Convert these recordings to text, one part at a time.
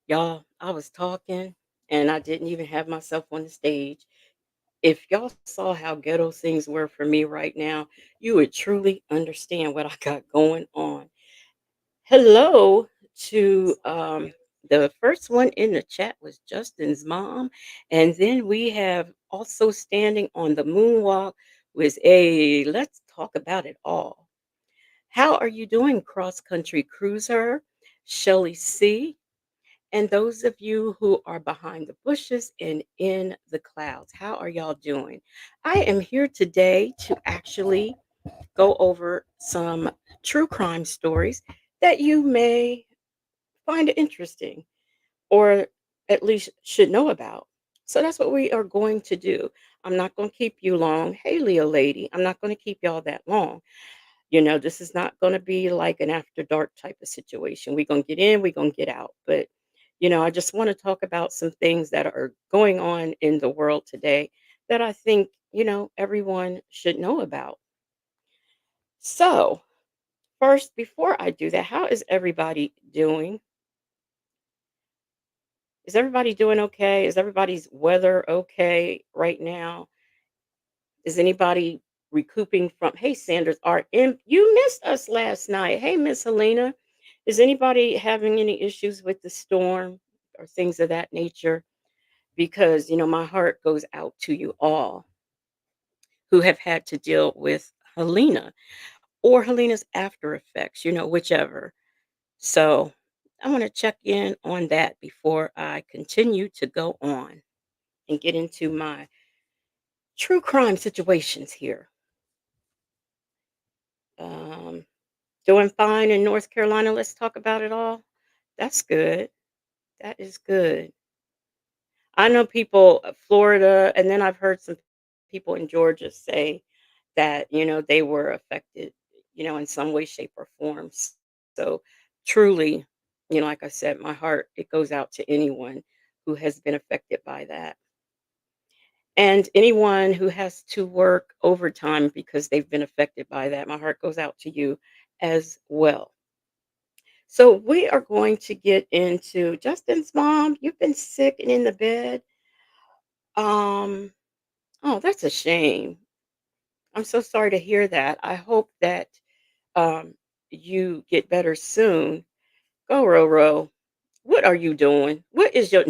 Y'all, I was talking and I didn't even have myself on the stage. If y'all saw how ghetto things were for me right now, you would truly understand what I got going on. Hello to the first one in the chat was Justin's mom. And then we have also standing on the moonwalk was a let's talk about it all. How are you doing, cross country cruiser? Shelly C. And those of you who are behind the bushes and in the clouds, how are y'all doing? I am here today to actually go over some true crime stories that you may find interesting or at least should know about. So that's what we are going to do. I'm not going to keep you long. Hey, Leo lady, I'm not going to keep y'all that long. This is not going to be like an after dark type of situation. We're going to get in, we're going to get out. But, I just want to talk about some things that are going on in the world today that I think, everyone should know about. So, first, before I do that, how is everybody doing? Is everybody doing okay? Is everybody's weather okay right now? Is anybody recouping from Hey Sanders RM, you missed us last night. Hey Miss Helena. Is anybody having any issues with the storm or things of that nature? Because my heart goes out to you all who have had to deal with Helena or Helena's after effects, whichever. So I want to check in on that before I continue to go on and get into my true crime situations here. Um, Doing fine in North Carolina. Let's talk about it all. That's good. That is good. I know people, Florida, and then I've heard some people in Georgia say that, they were affected, in some way, shape, or form. So truly, like I said, my heart, it goes out to anyone who has been affected by that. And anyone who has to work overtime because they've been affected by that, my heart goes out to you as well. So we are going to get into Justin's mom. You've been sick and in the bed. Um, oh, that's a shame. I'm so sorry to hear that. I hope that um you get better soon. Go, Roro. What are you doing? What is your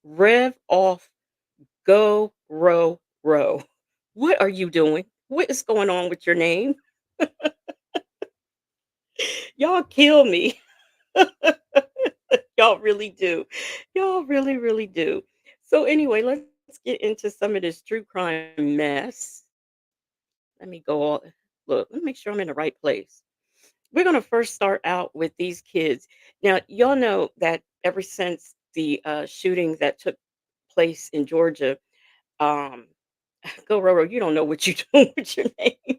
rev off? Go, row. What are you doing? What is going on with your name? Y'all kill me. Y'all really do. Y'all really, really do. So anyway, let's get into some of this true crime mess. Let me go all look, let me make sure I'm in the right place. We're gonna first start out with these kids. Now, y'all know that ever since the shooting that took place in Georgia, um, go Roro, you don't know what you're doing with your name.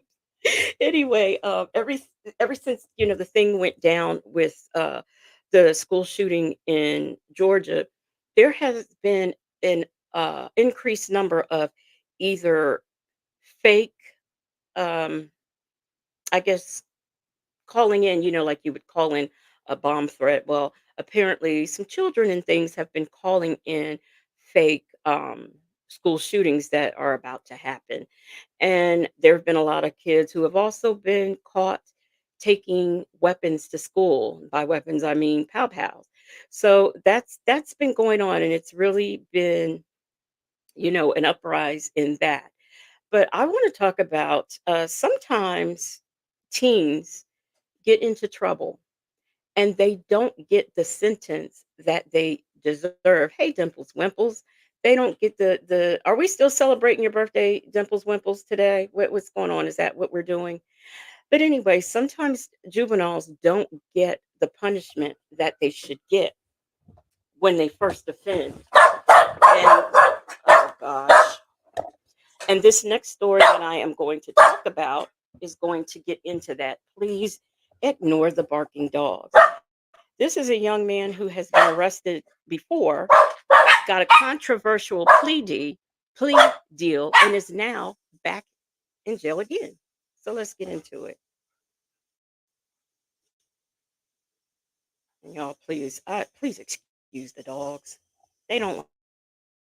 Anyway, ever since the thing went down with the school shooting in Georgia, there has been an increased number of either fake, um, I guess, calling in, like you would call in a bomb threat. Well, apparently, some children and things have been calling in fake school shootings that are about to happen. And there have been a lot of kids who have also been caught taking weapons to school. By weapons, I mean pow pows. So that's been going on, and it's really been, an uprise in that. But I want to talk about sometimes teens get into trouble and they don't get the sentence that they deserve. Hey, Dimples Wimples. They don't get the. Are we still celebrating your birthday, Dimples Wimples, today? What's going on? Is that what we're doing? But anyway, sometimes juveniles don't get the punishment that they should get when they first offend. And oh gosh. And this next story that I am going to talk about is going to get into that. Please ignore the barking dogs. This is a young man who has been arrested before, got a controversial plea deal, and is now back in jail again. So let's get into it. And y'all, please excuse Use the dogs. They don't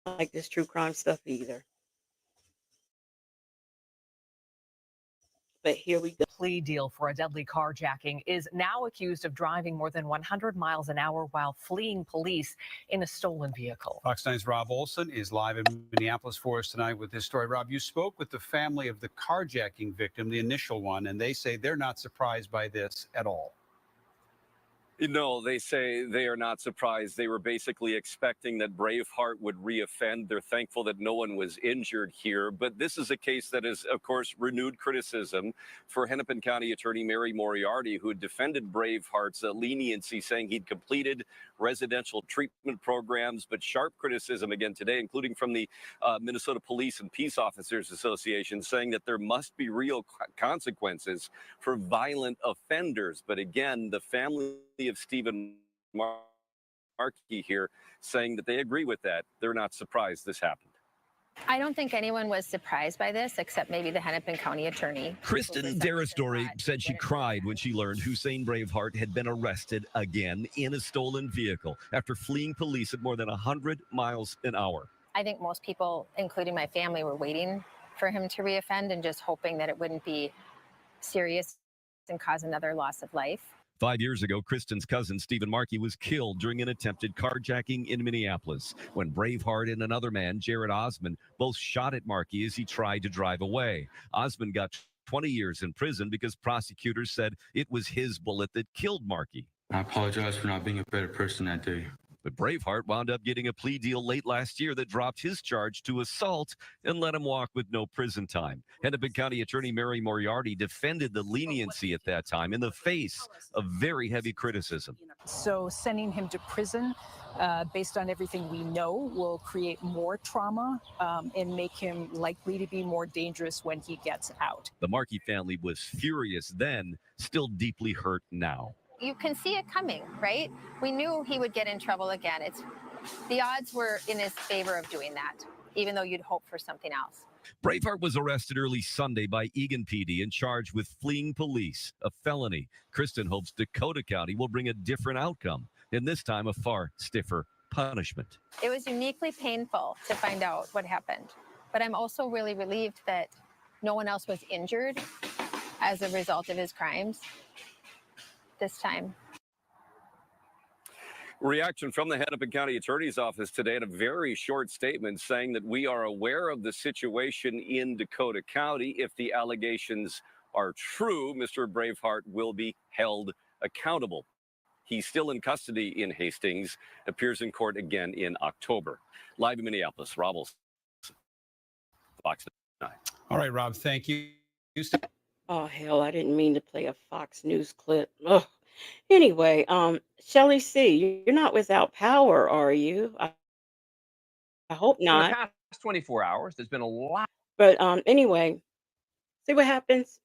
like this true crime stuff either. But here we go. Plea deal for a deadly carjacking is now accused of driving more than 100 miles an hour while fleeing police in a stolen vehicle. Fox 9's Rob Olson is live in Minneapolis for us tonight with this story. Rob, you spoke with the family of the carjacking victim, the initial one, and they say they're not surprised by this at all. No, they say they are not surprised. They were basically expecting that Braveheart would reoffend. They're thankful that no one was injured here. But this is a case that is, of course, renewed criticism for Hennepin County Attorney Mary Moriarty, who had defended Braveheart's leniency, saying he'd completed residential treatment programs. But sharp criticism again today, including from the Minnesota Police and Peace Officers Association, saying that there must be real consequences for violent offenders. But again, the family of Stephen Markey here saying that they agree with that. They're not surprised this happened. I don't think anyone was surprised by this except maybe the Hennepin County attorney. Kristen Darastory said she cried when she learned Hussein Braveheart had been arrested again in a stolen vehicle after fleeing police at more than 100 miles an hour. I think most people, including my family, were waiting for him to reoffend and just hoping that it wouldn't be serious and cause another loss of life. 5 years ago, Kristen's cousin, Stephen Markey, was killed during an attempted carjacking in Minneapolis when Braveheart and another man, Jared Osmond, both shot at Markey as he tried to drive away. Osmond got 20 years in prison because prosecutors said it was his bullet that killed Markey. I apologize for not being a better person that day. But Braveheart wound up getting a plea deal late last year that dropped his charge to assault and let him walk with no prison time. Hennepin County Attorney Mary Moriarty defended the leniency at that time in the face of very heavy criticism. So sending him to prison, based on everything we know, will create more trauma and make him likely to be more dangerous when he gets out. The Markey family was furious then, still deeply hurt now. You can see it coming, right? We knew he would get in trouble again. The odds were in his favor of doing that, even though you'd hope for something else. Braveheart was arrested early Sunday by Eagan PD and charged with fleeing police, a felony. Kristen hopes Dakota County will bring a different outcome, and this time a far stiffer punishment. It was uniquely painful to find out what happened, but I'm also really relieved that no one else was injured as a result of his crimes this time. Reaction from the Hennepin County Attorney's Office today in a very short statement saying that we are aware of the situation in Dakota County. If the allegations are true, Mr. Braveheart will be held accountable. He's still in custody in Hastings, appears in court again in October. Live in Minneapolis, Rob Olson, Fox 9. All right, Rob, thank you. Oh hell, I didn't mean to play a Fox News clip. Ugh. Anyway, Shelly C, you're not without power, are you? I hope In the not. past 24 hours, there's been a lot. But anyway, see what happens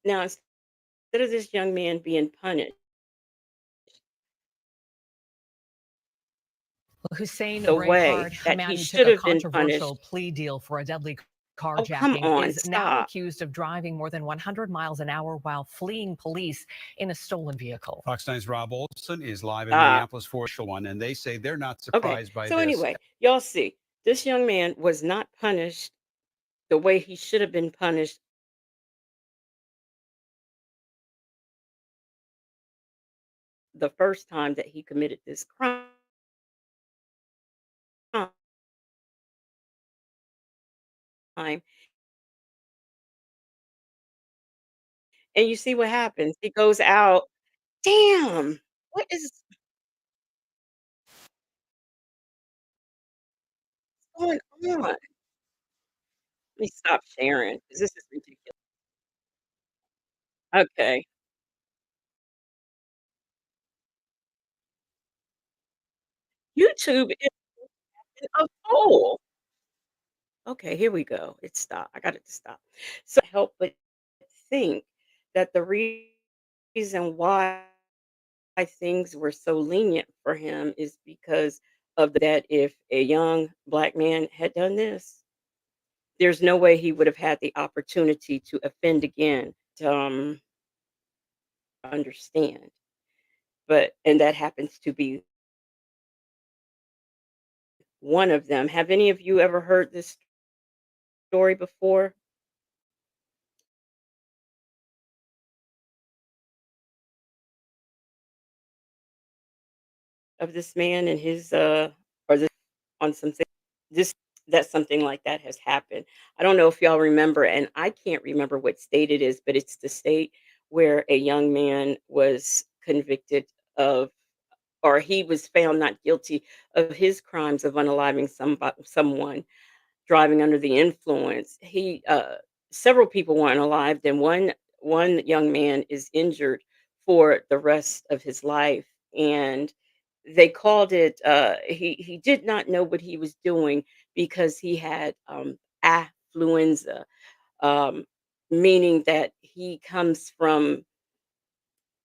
now. Instead of this young man being punished, Hussein the way Braveheart, that man he who should took a have been controversial punished. plea deal for a deadly Oh, come carjacking, on, is now stop. accused of driving more than 100 miles an hour while fleeing police in a stolen vehicle. Fox 9's Rob Olson is live in Stop. Minneapolis for one, and they say they're not Okay. surprised by So this. anyway, y'all see, this young man was not punished the way he should have been punished the first time that he committed this crime. And you see what happens. He goes out. Damn, what is going on? Let me stop sharing because this is ridiculous. Okay. YouTube is a fool. Okay, here we go. It stopped. I got it to stop. So help but think that the reason why things were so lenient for him is because of that if a young black man had done this, there's no way he would have had the opportunity to offend again, to understand. But and that happens to be one of them. Have any of you ever heard this story before of this man and his or this on something this that something like that has happened? I don't know if y'all remember, and I can't remember what state it is, but it's the state where a young man was convicted of, or he was found not guilty of his crimes of unaliving someone driving under the influence. He Several people weren't alive, and one young man is injured for the rest of his life. And they called it he did not know what he was doing because he had affluenza, um, meaning that he comes from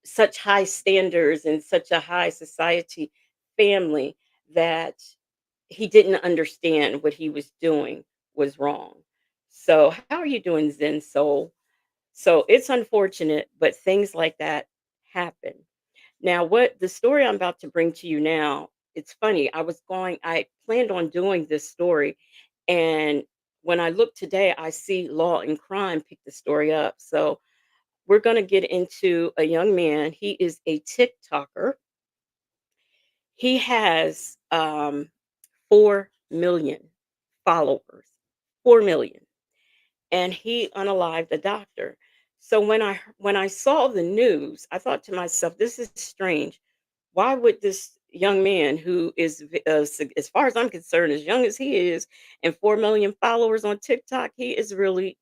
such high standards and such a high society family that he didn't understand what he was doing was wrong. So, how are you doing, Zen Soul? So, it's unfortunate, but things like that happen. Now, what the story I'm about to bring to you now, it's funny. I planned on doing this story, and when I look today, I see Law and Crime pick the story up. So, we're going to get into a young man. He is a TikToker. He has 4 million followers, 4 million, and he unalived a doctor. So when I saw the news, I thought to myself, this is strange. Why would this young man who is as far as I'm concerned, as young as he is, and 4 million followers on TikTok, he is really,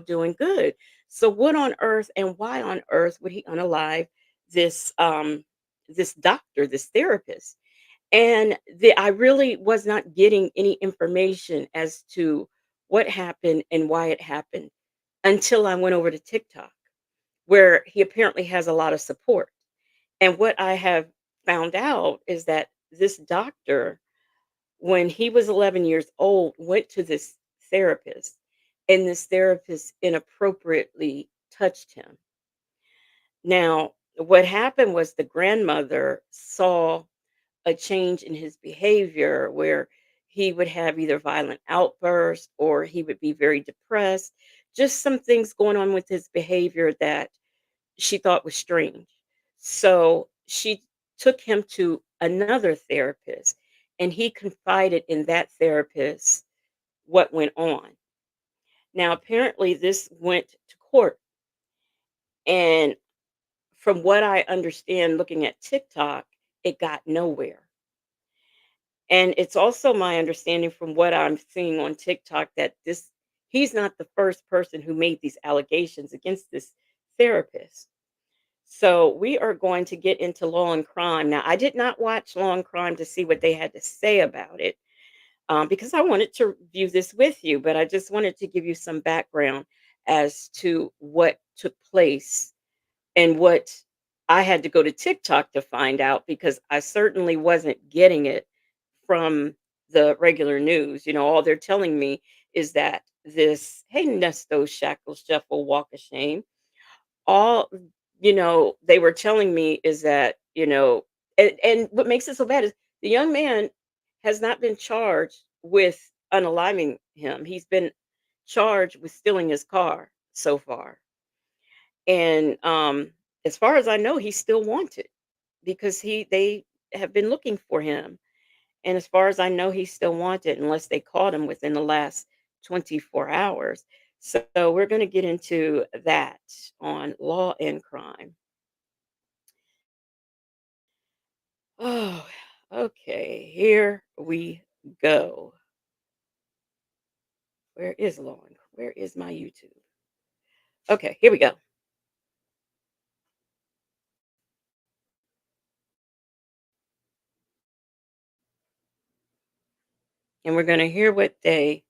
doing good. So what on earth and why on earth would he unalive this this doctor, this therapist? And I really was not getting any information as to what happened and why it happened until I went over to TikTok, where he apparently has a lot of support. And what I have found out is that this doctor, when he was 11 years old, went to this therapist, and this therapist inappropriately touched him. Now, what happened was the grandmother saw a change in his behavior where he would have either violent outbursts or he would be very depressed, just some things going on with his behavior that she thought was strange. So she took him to another therapist, and he confided in that therapist what went on. Now, apparently, this went to court. And from what I understand looking at TikTok, it got nowhere. And it's also my understanding from what I'm seeing on TikTok that this he's not the first person who made these allegations against this therapist. So we are going to get into Law and Crime. Now, I did not watch Law and Crime to see what they had to say about it, because I wanted to review this with you, but I just wanted to give you some background as to what took place and what I had to go to TikTok to find out because I certainly wasn't getting it from the regular news. All they're telling me is that hey, Nesto Shackles Shuffle Walk of Shame. All, they were telling me is that, and what makes it so bad is the young man has not been charged with unaliving him. He's been charged with stealing his car so far. And as far as I know, he's still wanted because they have been looking for him. And as far as I know, he's still wanted unless they caught him within the last 24 hours. So we're going to get into that on Law and Crime. Oh, okay. Here we go. Where is my YouTube? Okay, here we go. And we're going to hear what they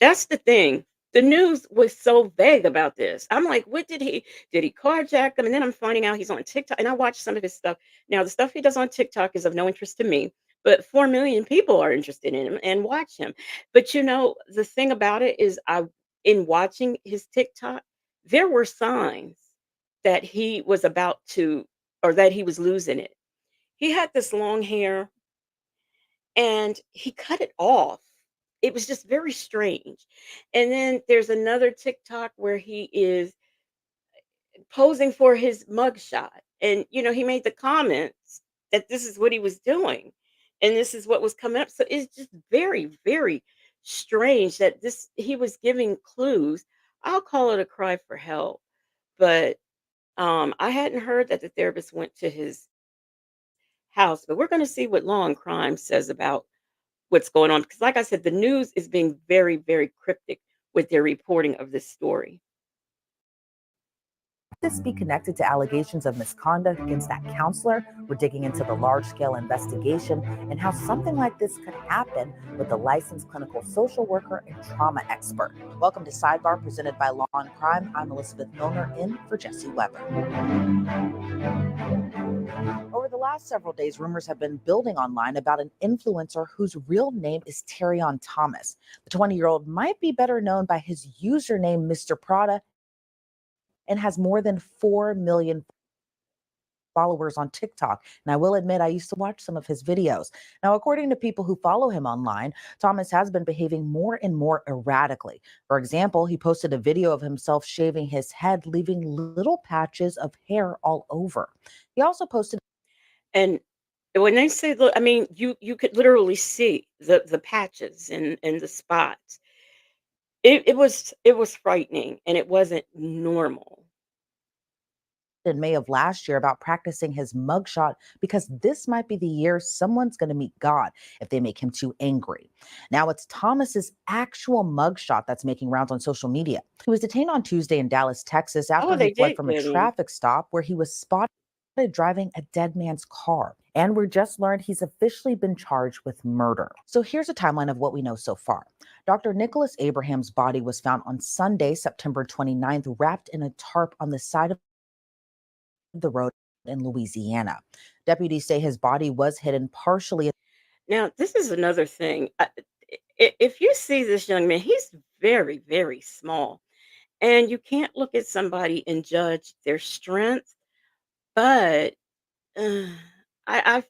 That's the thing. The news was so vague about this. I'm like, what did he carjack them? And then I'm finding out he's on TikTok. And I watched some of his stuff. Now, the stuff he does on TikTok is of no interest to me, but 4 million people are interested in him and watch him. But the thing about it is in watching his TikTok, there were signs that he was about to, or that he was losing it. He had this long hair and he cut it off. It was just very strange. And then there's another TikTok where he is posing for his mugshot. And, he made the comments that this is what he was doing and this is what was coming up. So it's just very, very strange that he was giving clues. I'll call it a cry for help. But I hadn't heard that the therapist went to his house, but we're going to see what Law and Crime says about what's going on. Because, like I said, the news is being very, very cryptic with their reporting of this story. This be connected to allegations of misconduct against that counselor. We're digging into the large-scale investigation and how something like this could happen with a licensed clinical social worker and trauma expert. Welcome to Sidebar, presented by Law and Crime. I'm Elizabeth Milner, in for Jesse Weber. Over the last several days, rumors have been building online about an influencer whose real name is Terrion Thomas. The 20-year-old might be better known by his username, Mr. Prada, and has more than 4 million followers on TikTok. And I will admit, I used to watch some of his videos. Now, according to people who follow him online, Thomas has been behaving more and more erratically. For example, he posted a video of himself shaving his head, leaving little patches of hair all over. He also posted. And when they say, look, I mean, you could literally see the patches and the spots. It was frightening, and it wasn't normal. In May of last year about practicing his mugshot because this might be the year someone's going to meet God if they make him too angry. Now it's Thomas's actual mugshot that's making rounds on social media. He was detained on Tuesday in Dallas, Texas after he fled from a traffic stop where he was spotted driving a dead man's car. And we just learned he's officially been charged with murder. So here's a timeline of what we know so far. Dr. Nicholas Abraham's body was found on Sunday, September 29th, wrapped in a tarp on the side of the road in Louisiana. Deputies say his body was hidden partially. Now, this is another thing. If you see this young man, he's very, very small. And you can't look at somebody and judge their strength. But uh, I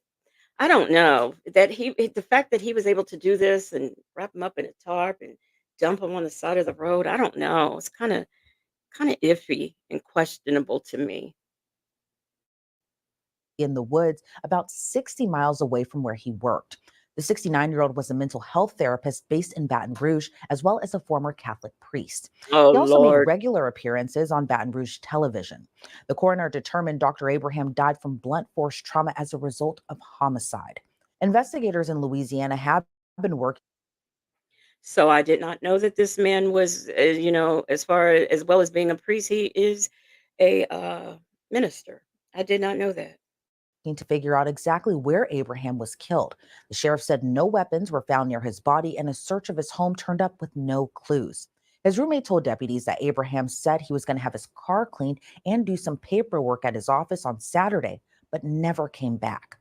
I don't know that the fact that he was able to do this and wrap him up in a tarp and dump him on the side of the road. I don't know. It's kind of iffy and questionable to me. In the woods about 60 miles away from where he worked. The 69-year-old was a mental health therapist based in Baton Rouge, as well as a former Catholic priest. Oh He also made Lord. regular appearances on Baton Rouge television. The coroner determined Dr. Abraham died from blunt force trauma as a result of homicide. Investigators in Louisiana have been working. So I did not know that this man was, as well as being a priest, he is a minister. I did not know that. To figure out exactly where Abraham was killed. The sheriff said no weapons were found near his body, and a search of his home turned up with no clues. His roommate told deputies that Abraham said he was going to have his car cleaned and do some paperwork at his office on Saturday, but never came back.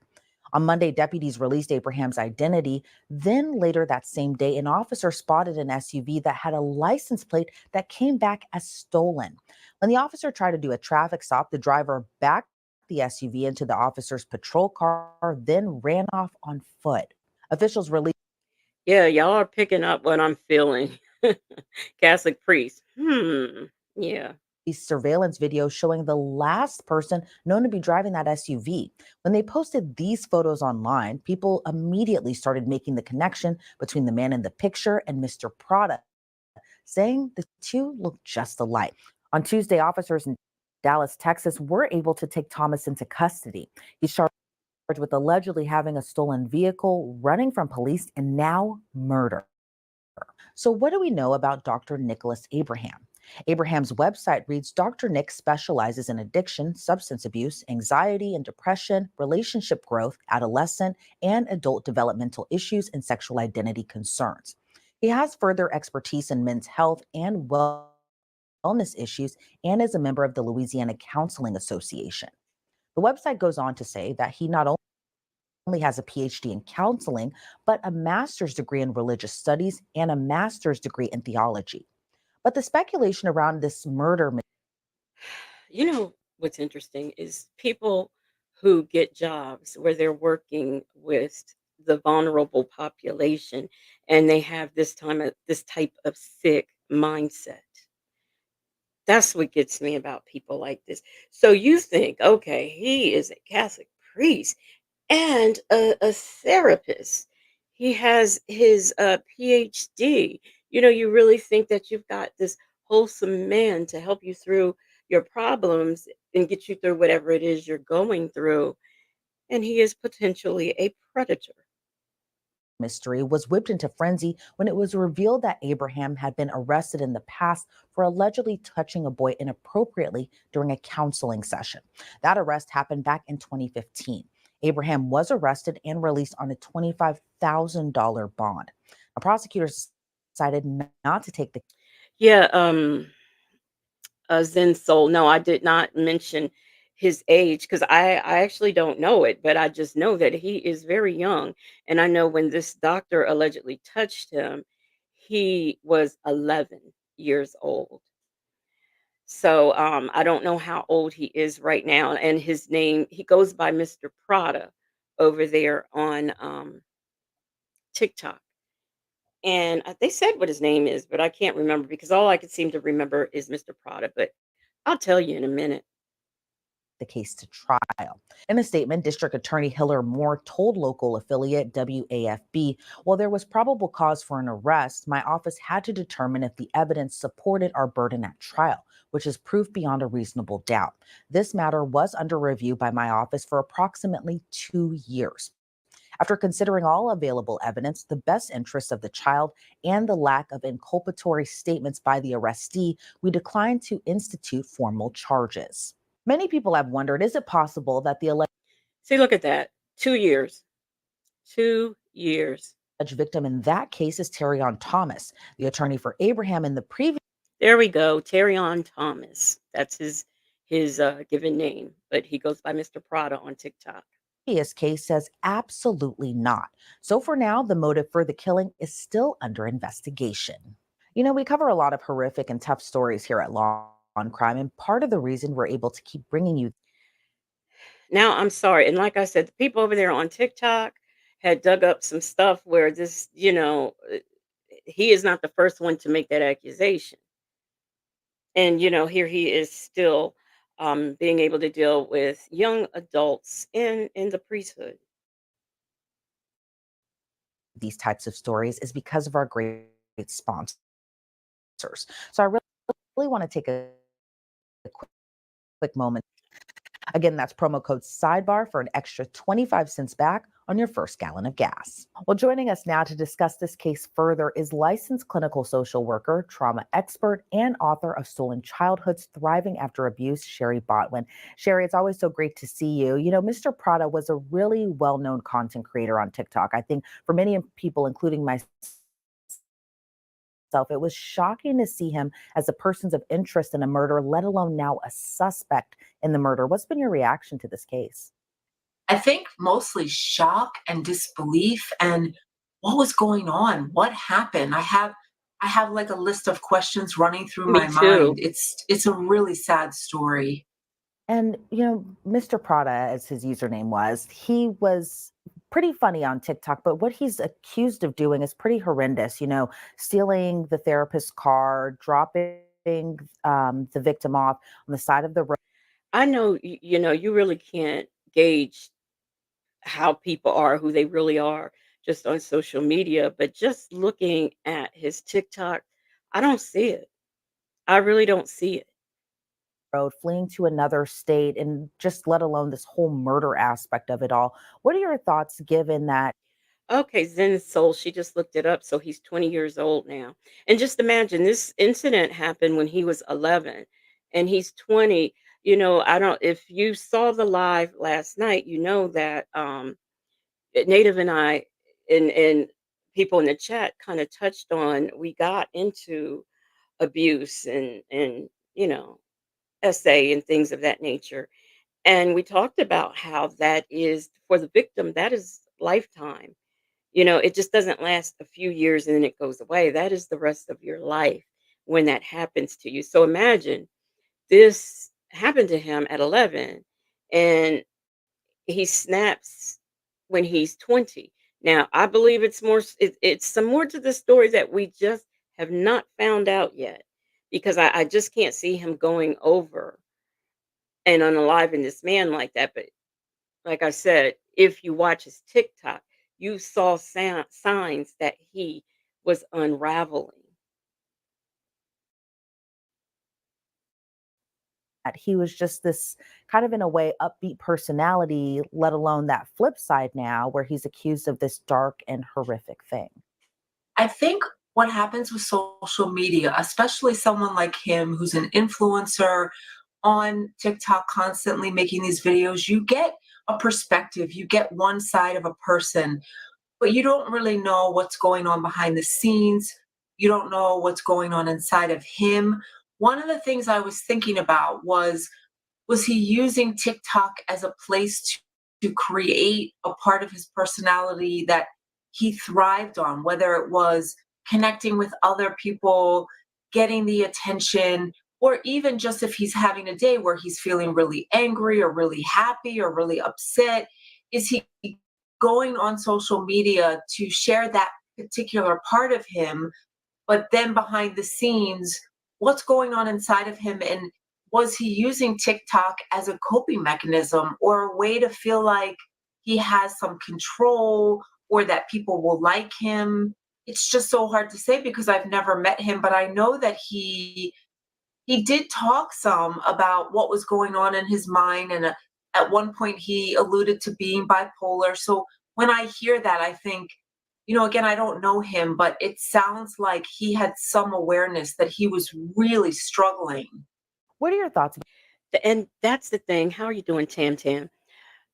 On Monday, deputies released Abraham's identity. Then later that same day, an officer spotted an SUV that had a license plate that came back as stolen. When the officer tried to do a traffic stop, the driver backed the SUV into the officer's patrol car, then ran off on foot. Officials released. Yeah, y'all are picking up what I'm feeling. Catholic priest. Yeah. Surveillance video showing the last person known to be driving that SUV. When they posted these photos online, people immediately started making the connection between the man in the picture and Mr. Prada, saying the two look just alike. On Tuesday, officers in Dallas, Texas, were able to take Thomas into custody. He's charged with allegedly having a stolen vehicle, running from police, and now murder. So what do we know about Dr. Nicholas Abraham? Abraham's website reads, Dr. Nick specializes in addiction, substance abuse, anxiety and depression, relationship growth, adolescent and adult developmental issues, and sexual identity concerns. He has further expertise in men's health and wellness issues and is a member of the Louisiana Counseling Association. The website goes on to say that he not only has a PhD in counseling, but a master's degree in religious studies and a master's degree in theology. But the speculation around this murder. what's interesting is people who get jobs where they're working with the vulnerable population and they have this type of sick mindset. That's what gets me about people like this. So you think, okay, he is a Catholic priest and a therapist. He has his PhD. You really think that you've got this wholesome man to help you through your problems and get you through whatever it is you're going through. And he is potentially a predator. Mystery was whipped into frenzy when it was revealed that Abraham had been arrested in the past for allegedly touching a boy inappropriately during a counseling session. That arrest happened back in 2015. Abraham was arrested and released on a $25,000 bond. Prosecutors decided not to take the Yeah, Zen Soul. No, I did not mention his age because I actually don't know it, but I just know that he is very young. And I know when this doctor allegedly touched him, he was 11 years old. So I don't know how old he is right now. And his name, he goes by Mr. Prada over there on TikTok. And they said what his name is, but I can't remember because all I can seem to remember is Mr. Prada. But I'll tell you in a minute. case to trial. In a statement, District Attorney Hiller Moore told local affiliate WAFB, while there was probable cause for an arrest, my office had to determine if the evidence supported our burden at trial, which is proof beyond a reasonable doubt. This matter was under review by my office for approximately 2 years. After considering all available evidence, the best interests of the child, and the lack of inculpatory statements by the arrestee, we declined to institute formal charges. Many people have wondered, is it possible that the alleged See, look at that. 2 years. 2 years. victim in that case is Terrion Thomas, the attorney for Abraham in the previous There we go. Terrion Thomas. That's his given name, but he goes by Mr. Prada on TikTok. case says absolutely not. So for now, the motive for the killing is still under investigation. We cover a lot of horrific and tough stories here at Law on Crime, and part of the reason we're able to keep bringing you Now, I'm sorry, and like I said, the people over there on TikTok had dug up some stuff where he is not the first one to make that accusation. And, here he is still being able to deal with young adults in the priesthood. these types of stories is because of our great sponsors. So I really want to take a quick moment. Again, that's promo code SIDEBAR for an extra 25 cents back on your first gallon of gas. Well, joining us now to discuss this case further is licensed clinical social worker, trauma expert, and author of Stolen Childhoods, Thriving After Abuse, Sherry Botwin. Sherry, it's always so great to see you. Mr. Prada was a really well-known content creator on TikTok. I think for many people, including myself, it was shocking to see him as a person of interest in a murder, let alone now a suspect in the murder. What's been your reaction to this case? I think mostly shock and disbelief and what was going on? What happened? I have like a list of questions running through Me my too. mind. It's a really sad story. And, Mr. Prada, as his username was, he was pretty funny on TikTok, but what he's accused of doing is pretty horrendous, stealing the therapist's car, dropping the victim off on the side of the road. I know, you really can't gauge how people are, who they really are, just on social media. But just looking at his TikTok, I don't see it. I really don't see it. Road, fleeing to another state, and just let alone this whole murder aspect of it all. What are your thoughts given that Okay, Zen Soul, she just looked it up. So he's 20 years old now. And just imagine this incident happened when he was 11 and he's 20. I don't, if you saw the live last night, you know that Native and I and people in the chat kind of touched on, we got into abuse and, you know, SA and things of that nature. And we talked about how that is for the victim, that is lifetime. It just doesn't last a few years and then it goes away. That is the rest of your life when that happens to you. So imagine this happened to him at 11, and he snaps when he's 20. Now, I believe it's some more to the story that we just have not found out yet, because I just can't see him going over and unaliving this man like that. But like I said, if you watch his TikTok, you saw signs that he was unraveling. That he was just this kind of, in a way, upbeat personality, let alone that flip side now where he's accused of this dark and horrific thing. I think what happens with social media, especially someone like him who's an influencer on TikTok constantly making these videos, you get a perspective, you get one side of a person, but you don't really know what's going on behind the scenes. You don't know what's going on inside of him. One of the things I was thinking about was he using TikTok as a place to create a part of his personality that he thrived on, whether it was connecting with other people, getting the attention, or even just if he's having a day where he's feeling really angry or really happy or really upset, is he going on social media to share that particular part of him, but then behind the scenes, what's going on inside of him? And was he using TikTok as a coping mechanism or a way to feel like he has some control or that people will like him? It's just so hard to say because I've never met him, but I know that he did talk some about what was going on in his mind, and at one point he alluded to being bipolar. So when I hear that, I think, again, I don't know him, but it sounds like he had some awareness that he was really struggling. What are your thoughts? And that's the thing. How are you doing, Tam Tam?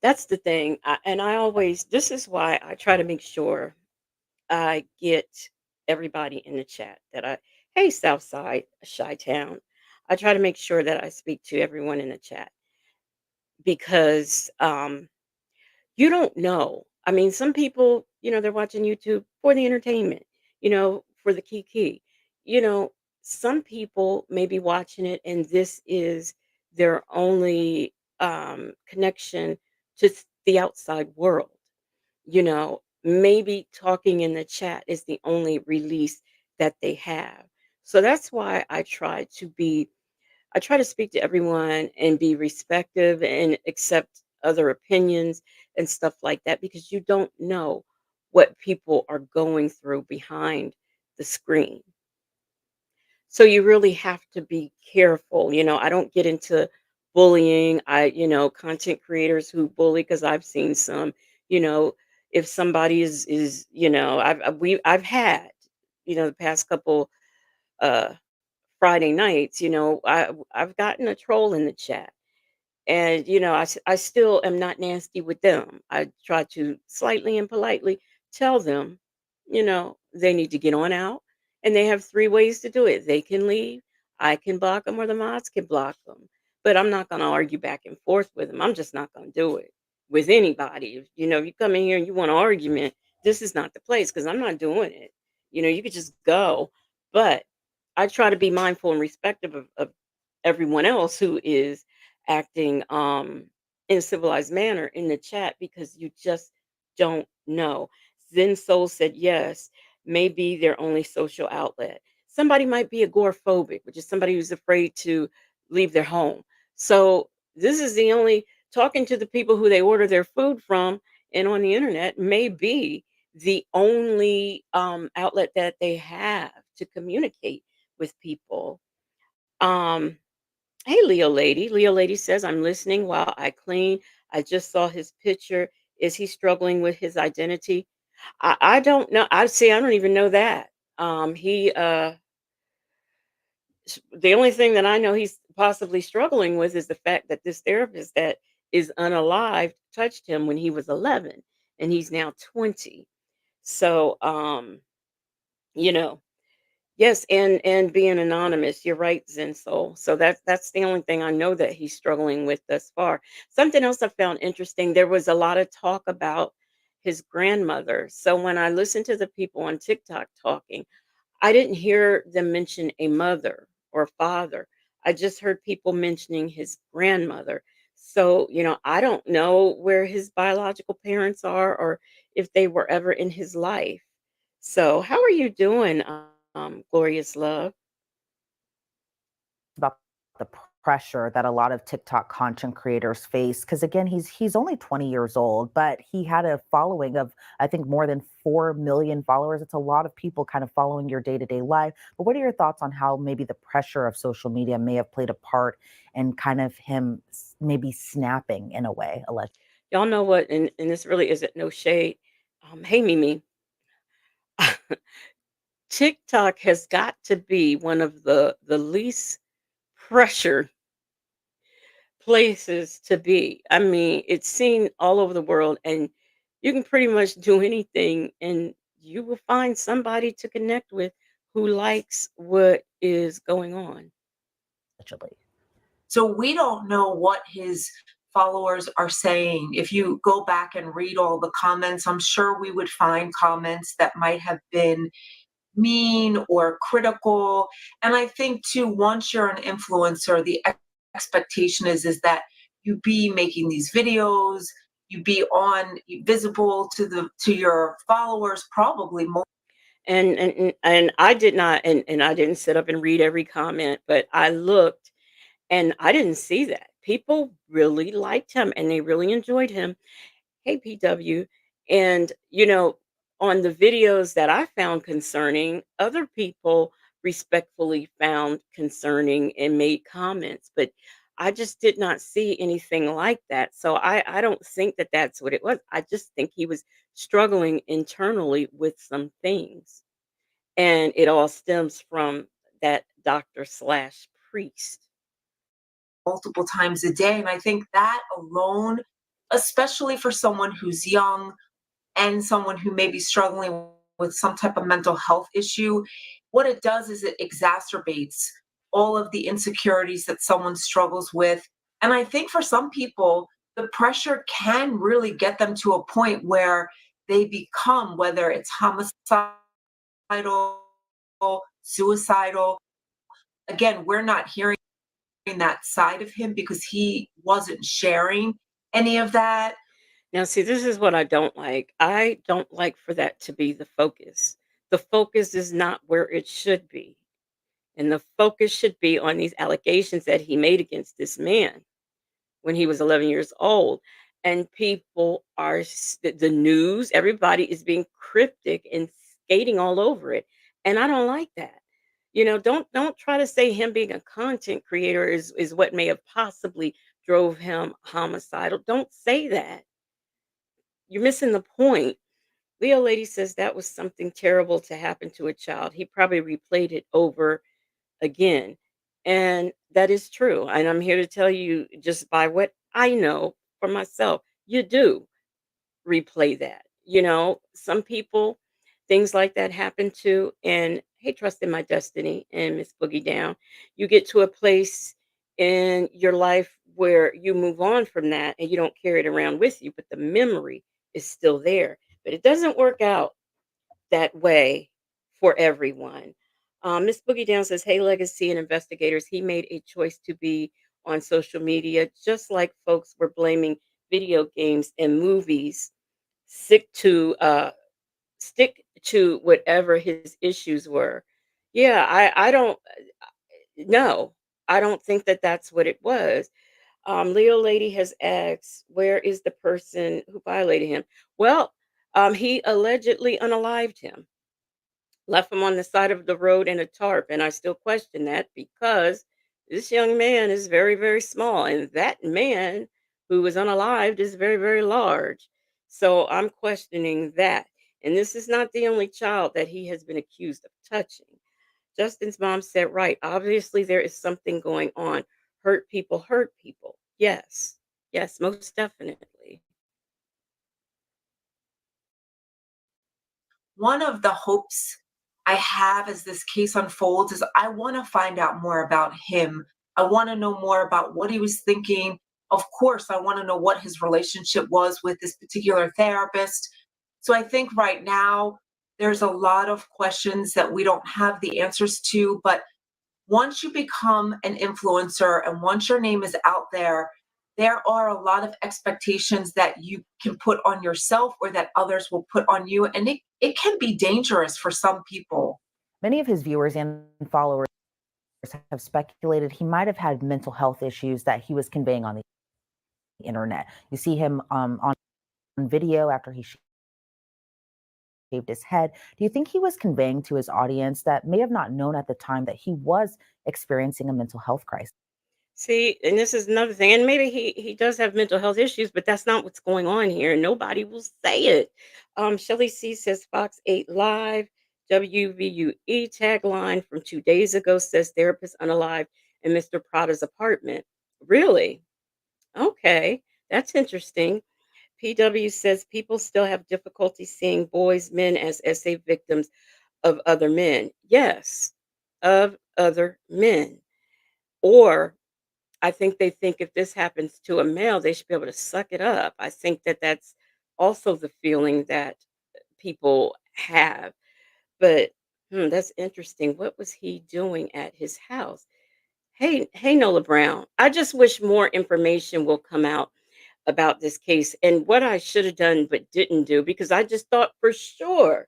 That's the thing. And I always, this is why I try to make sure I get everybody in the chat hey, Southside, Chi Town. I try to make sure that I speak to everyone in the chat because you don't know. I mean, some people, they're watching YouTube for the entertainment, for the kiki. You know, some people may be watching it and this is their only connection to the outside world. Maybe talking in the chat is the only release that they have. So that's why I try to speak to everyone and be respectful and accept other opinions and stuff like that because you don't know what people are going through behind the screen. So you really have to be careful. I don't get into bullying. Content creators who bully because I've seen some, you know, if somebody I've had, the past couple uh Friday nights, I've gotten a troll in the chat. And, I still am not nasty with them. I try to slightly and politely tell them, they need to get on out. And they have three ways to do it. They can leave, I can block them, or the mods can block them. But I'm not going to argue back and forth with them. I'm just not going to do it with anybody. If you come in here and you want an argument, this is not the place because I'm not doing it. You could just go. But I try to be mindful and respectful of everyone else who is acting in a civilized manner in the chat because you just don't know. Zen Soul said yes, may be their only social outlet. Somebody might be agoraphobic, which is somebody who's afraid to leave their home. So this is the only talking to the people who they order their food from and on the internet may be the only outlet that they have to communicate with people. Um, Hey, Leo Lady. Leo Lady says, I'm listening while I clean. I just saw his picture. Is he struggling with his identity? I don't know. I don't even know that. The only thing that I know he's possibly struggling with is the fact that this therapist that is unalived touched him when he was 11 and he's now 20. So, you know, yes, and being anonymous, you're right, Zen Soul. So that's the only thing I know that he's struggling with thus far. Something else I found interesting, there was a lot of talk about his grandmother. So when I listened to the people on TikTok talking, I didn't hear them mention a mother or father. I just heard people mentioning his grandmother. So, I don't know where his biological parents are or if they were ever in his life. So, how are you doing, Glorious Love? About the pressure that a lot of TikTok content creators face. Because again, he's only 20 years old, but he had a following of, I think, more than 4 million followers. It's a lot of people kind of following your day-to-day life. But what are your thoughts on how maybe the pressure of social media may have played a part in kind of him maybe snapping in a way, allegedly? Y'all know what? And this really isn't no shade. Hey, Mimi. TikTok has got to be one of the least pressure places to be. I mean, it's seen all over the world, and you can pretty much do anything, and you will find somebody to connect with who likes what is going on. Allegedly. So we don't know what his followers are saying. If you go back and read all the comments, I'm sure we would find comments that might have been mean or critical. And I think too, once you're an influencer, the expectation is that you be making these videos, you be on visible to your followers, probably more. And I did not, and I didn't sit up and read every comment, but I looked and I didn't see that. People really liked him and they really enjoyed him. Hey, PW. And, on the videos that I found concerning, other people respectfully found concerning and made comments, but I just did not see anything like that. So I don't think that that's what it was. I just think he was struggling internally with some things. And it all stems from that doctor slash priest. Multiple times a day. And I think that alone, especially for someone who's young and someone who may be struggling with some type of mental health issue, what it does is it exacerbates all of the insecurities that someone struggles with. And I think for some people, the pressure can really get them to a point where they become, whether it's homicidal, suicidal. Again, we're not hearing that side of him because he wasn't sharing any of that. Now, see, this is what I don't like. I don't like for that to be the focus. The focus is not where it should be. And the focus should be on these allegations that he made against this man when he was 11 years old. And people are, the news, everybody is being cryptic and skating all over it. And I don't like that. Don't try to say him being a content creator is what may have possibly drove him homicidal. Don't say that. You're missing the point. Leo Lady says that was something terrible to happen to a child. He probably replayed it over again. And that is true. And I'm here to tell you, just by what I know for myself, you do replay that. Some people, things like that happen to. And hey, trust in my destiny and Miss Boogie Down. You get to a place in your life where you move on from that and you don't carry it around with you, but the memory is still there. But it doesn't work out that way for everyone. Miss Boogie Down says, "Hey, Legacy and investigators, he made a choice to be on social media, just like folks were blaming video games and movies. Stick to whatever his issues were." Yeah, I don't no, I don't think that that's what it was. Leo Lady has asked, where is the person who violated him? Well, he allegedly unalived him, left him on the side of the road in a tarp. And I still question that because this young man is very, very small. And that man who was unalived is very, very large. So I'm questioning that. And this is not the only child that he has been accused of touching. Justin's mom said, right, obviously there is something going on. Hurt people hurt people. Yes. Yes, most definitely. One of the hopes I have as this case unfolds is I want to find out more about him. I want to know more about what he was thinking. Of course, I want to know what his relationship was with this particular therapist. So I think right now there's a lot of questions that we don't have the answers to, but once you become an influencer and once your name is out there, there are a lot of expectations that you can put on yourself or that others will put on you. And it can be dangerous for some people. Many of his viewers and followers have speculated he might have had mental health issues that he was conveying on the internet. You see him on video after he shaved his head. Do you think he was conveying to his audience that may have not known at the time that he was experiencing a mental health crisis? See, and this is another thing, and maybe he does have mental health issues, but that's not what's going on here. Nobody will say it. Shelly C says Fox 8 Live, WVUE tagline from 2 days ago says therapist unalive in Mr. Prada's apartment. Really? Okay, that's interesting. PW says people still have difficulty seeing boys, men as SA victims of other men. Yes, of other men. Or I think they think if this happens to a male, they should be able to suck it up. I think that that's also the feeling that people have. But that's interesting. What was he doing at his house? Hey, Nola Brown. I just wish more information will come out about this case and what I should have done but didn't do, because I just thought for sure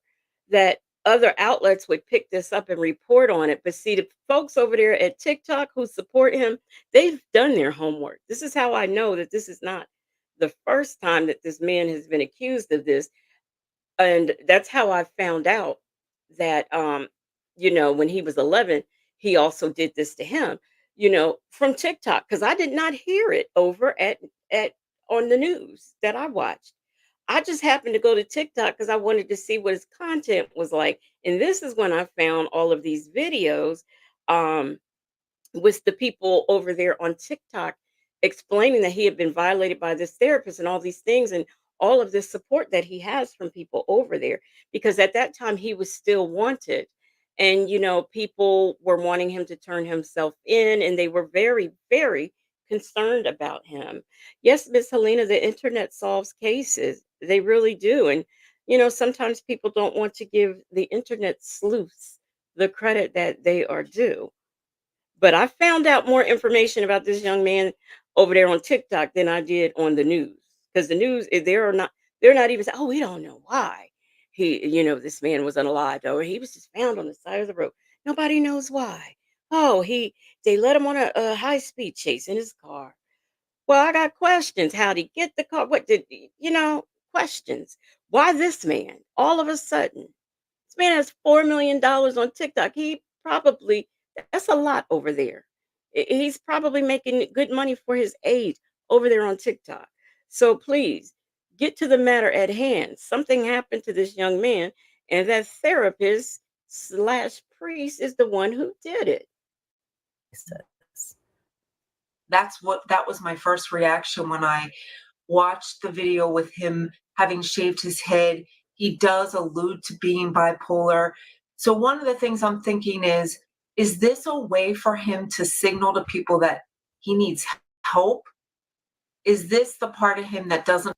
that other outlets would pick this up and report on it. But see, the folks over there at TikTok who support him, they've done their homework. This is how I know that this is not the first time that this man has been accused of this. And that's how I found out that when he was 11, he also did this to him, from TikTok, because I did not hear it over at on the news that I watched. I just happened to go to TikTok because I wanted to see what his content was like. And this is when I found all of these videos um, with the people over there on TikTok explaining that he had been violated by this therapist and all these things and all of this support that he has from people over there. Because at that time he was still wanted. And, people were wanting him to turn himself in, and they were very, very concerned about him. Yes, Miss Helena, the internet solves cases. They really do. And, sometimes people don't want to give the internet sleuths the credit that they are due. But I found out more information about this young man over there on TikTok than I did on the news. Because the news, they're not even saying, oh, we don't know why this man was unalived, or he was just found on the side of the road. Nobody knows why. Oh, they let him on a high-speed chase in his car. Well, I got questions. How did he get the car? What did questions? Why this man? All of a sudden, this man has $4 million on TikTok. That's a lot over there. He's probably making good money for his age over there on TikTok. So please get to the matter at hand. Something happened to this young man, and that therapist/priest is the one who did it. That was my first reaction when I watched the video with him having shaved his head. He does allude to being bipolar. So one of the things I'm thinking is this a way for him to signal to people that he needs help? Is this the part of him that doesn't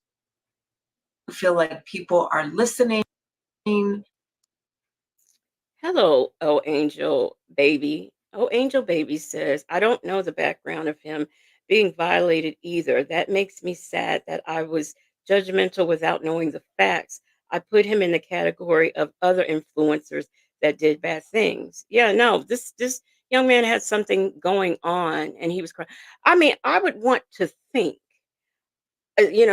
feel like people are listening? Hello, Oh Angel Baby. Oh Angel Baby says, I don't know the background of him being violated either. That makes me sad that I was judgmental without knowing the facts. I put him in the category of other influencers that did bad things. Yeah, no, this young man had something going on and he was crying. I mean, I would want to think,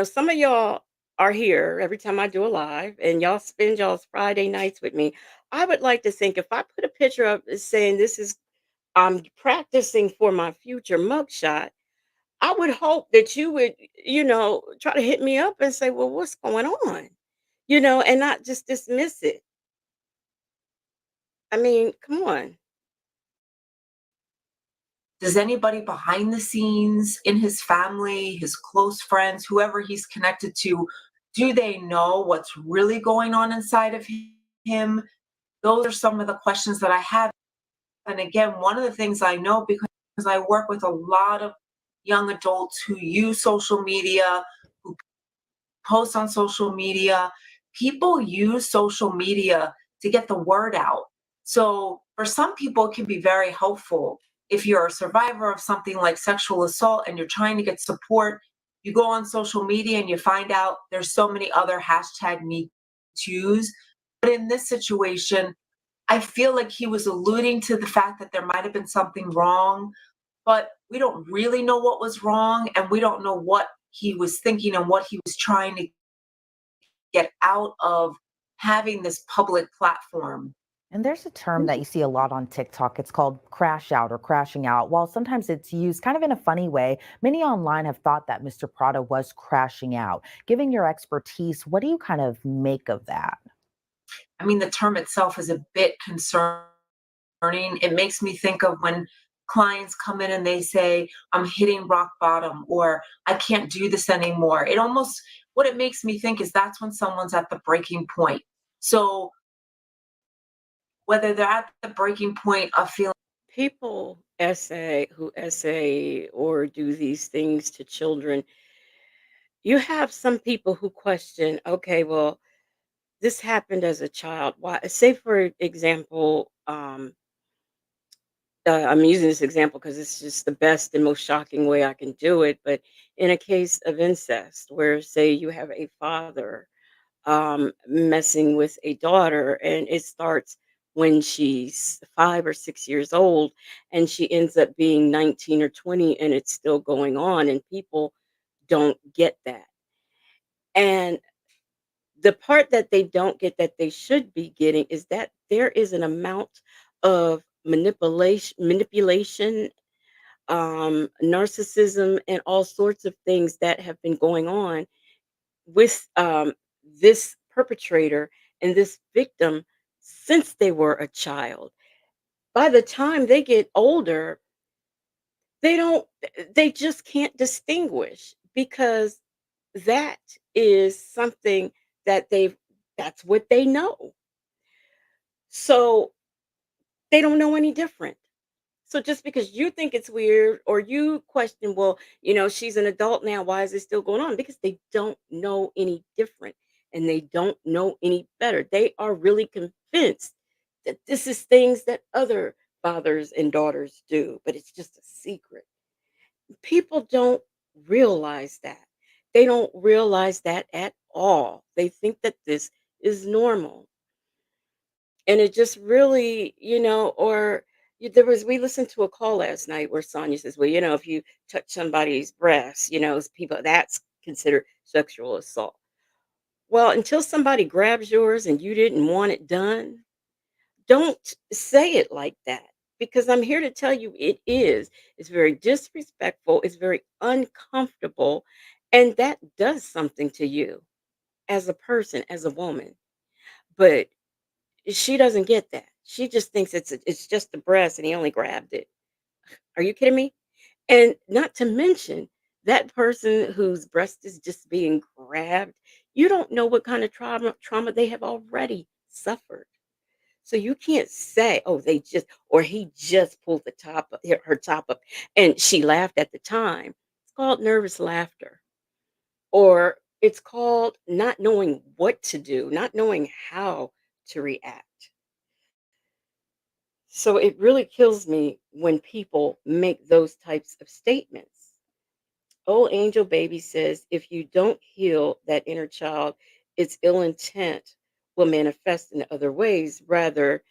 some of y'all are here every time I do a live and y'all spend y'all's Friday nights with me. I would like to think if I put a picture up saying this is I'm practicing for my future mugshot, I would hope that you would, try to hit me up and say, well, what's going on? And not just dismiss it. I mean, come on. Does anybody behind the scenes in his family, his close friends, whoever he's connected to, do they know what's really going on inside of him? Those are some of the questions that I have. And again, one of the things I know, because I work with a lot of young adults who use social media, who post on social media, people use social media to get the word out. So for some people, it can be very helpful. If you're a survivor of something like sexual assault and you're trying to get support, you go on social media and you find out there's so many other hashtag me too's. But in this situation, I feel like he was alluding to the fact that there might have been something wrong, but we don't really know what was wrong, and we don't know what he was thinking and what he was trying to get out of having this public platform. And there's a term that you see a lot on TikTok. It's called crash out or crashing out. While sometimes it's used kind of in a funny way, many online have thought that Mr. Prada was crashing out. Given your expertise, what do you kind of make of that? I mean, the term itself is a bit concerning. It makes me think of when clients come in and they say, I'm hitting rock bottom, or I can't do this anymore. It almost, what it makes me think is that's when someone's at the breaking point. So whether they're at the breaking point of feeling, People essay or do these things to children. You have some people who question, okay, well, this happened as a child. Why? Say, for example, I'm using this example because it's just the best and most shocking way I can do it. But in a case of incest, where say you have a father messing with a daughter, and it starts when she's 5 or 6 years old, and she ends up being 19 or 20, and it's still going on, and people don't get that. And the part that they don't get that they should be getting is that there is an amount of manipulation, narcissism, and all sorts of things that have been going on with this perpetrator and this victim since they were a child. By the time they get older, they don't, they just can't distinguish because that is something that that's what they know. So they don't know any different. So just because you think it's weird or you question, well, she's an adult now, why is it still going on? Because they don't know any different and they don't know any better. They are really convinced that this is things that other fathers and daughters do, but it's just a secret. People don't realize that. They don't realize that at all. They think that this is normal. And it just really, or there was, we listened to a call last night where Sonia says, well, if you touch somebody's breast, people, that's considered sexual assault. Well, until somebody grabs yours and you didn't want it done, don't say it like that because I'm here to tell you it is. It's very disrespectful, it's very uncomfortable, and that does something to you as a person, as a woman. But she doesn't get that. She just thinks it's just the breast and he only grabbed it. Are you kidding me? And not to mention that person whose breast is just being grabbed, you don't know what kind of trauma they have already suffered. So you can't say, "Oh, they just or he just pulled the top of her top up and she laughed at the time." It's called nervous laughter. Or it's called not knowing what to do, not knowing how to react. So it really kills me when people make those types of statements. Old Angel Baby says if you don't heal that inner child, its ill intent will manifest in other ways, rather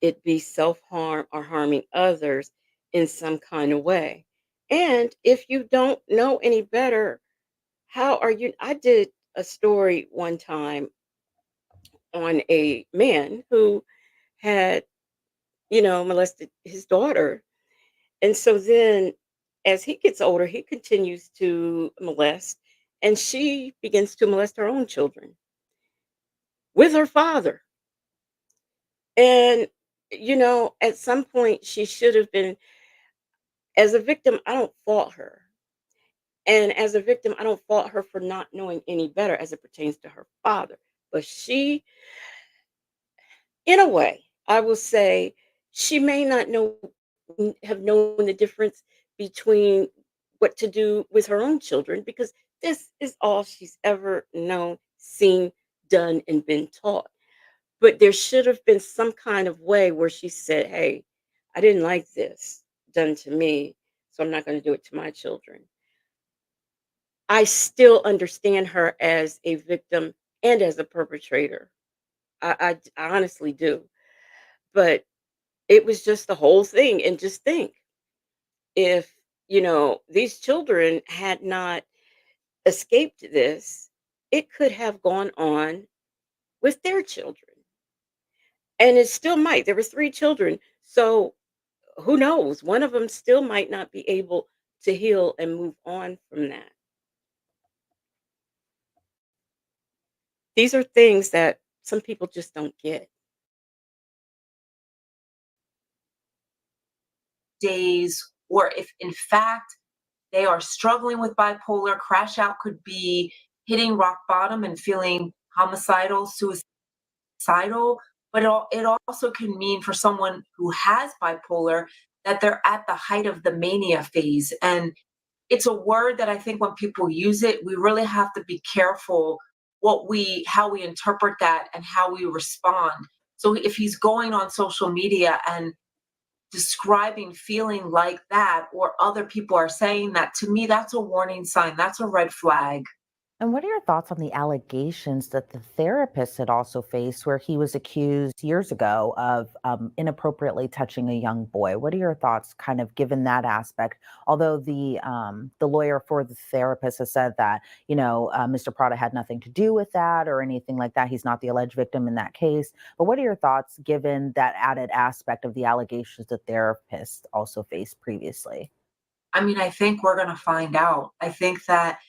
it be self harm or harming others in some kind of way. And if you don't know any better, how are you? I did a story one time on a man who had, molested his daughter. And so then as he gets older, he continues to molest, and she begins to molest her own children with her father. And, at some point, she should have been, as a victim, I don't fault her. And as a victim, I don't fault her for not knowing any better as it pertains to her father. But she, in a way, I will say, she may not have known the difference between what to do with her own children because this is all she's ever known, seen, done, and been taught. But there should have been some kind of way where she said, "Hey, I didn't like this done to me, so I'm not gonna do it to my children." I still understand her as a victim and as a perpetrator. I honestly do. But it was just the whole thing, and just think, if, these children had not escaped this, it could have gone on with their children, and it still might. There were 3 children, so who knows? One of them still might not be able to heal and move on from that. These are things that some people just don't get. Days, or if in fact they are struggling with bipolar, crash out could be hitting rock bottom and feeling homicidal, suicidal, but it also can mean for someone who has bipolar that they're at the height of the mania phase. And it's a word that I think when people use it, we really have to be careful how we interpret that and how we respond. So if he's going on social media and describing feeling like that, or other people are saying that, to me, that's a warning sign. That's a red flag. And what are your thoughts on the allegations that the therapist had also faced, where he was accused years ago of inappropriately touching a young boy? What are your thoughts, kind of given that aspect? Although the lawyer for the therapist has said that Mr. Prada had nothing to do with that or anything like that. He's not the alleged victim in that case. But what are your thoughts, given that added aspect of the allegations the therapist also faced previously? I mean, I think we're going to find out. I think that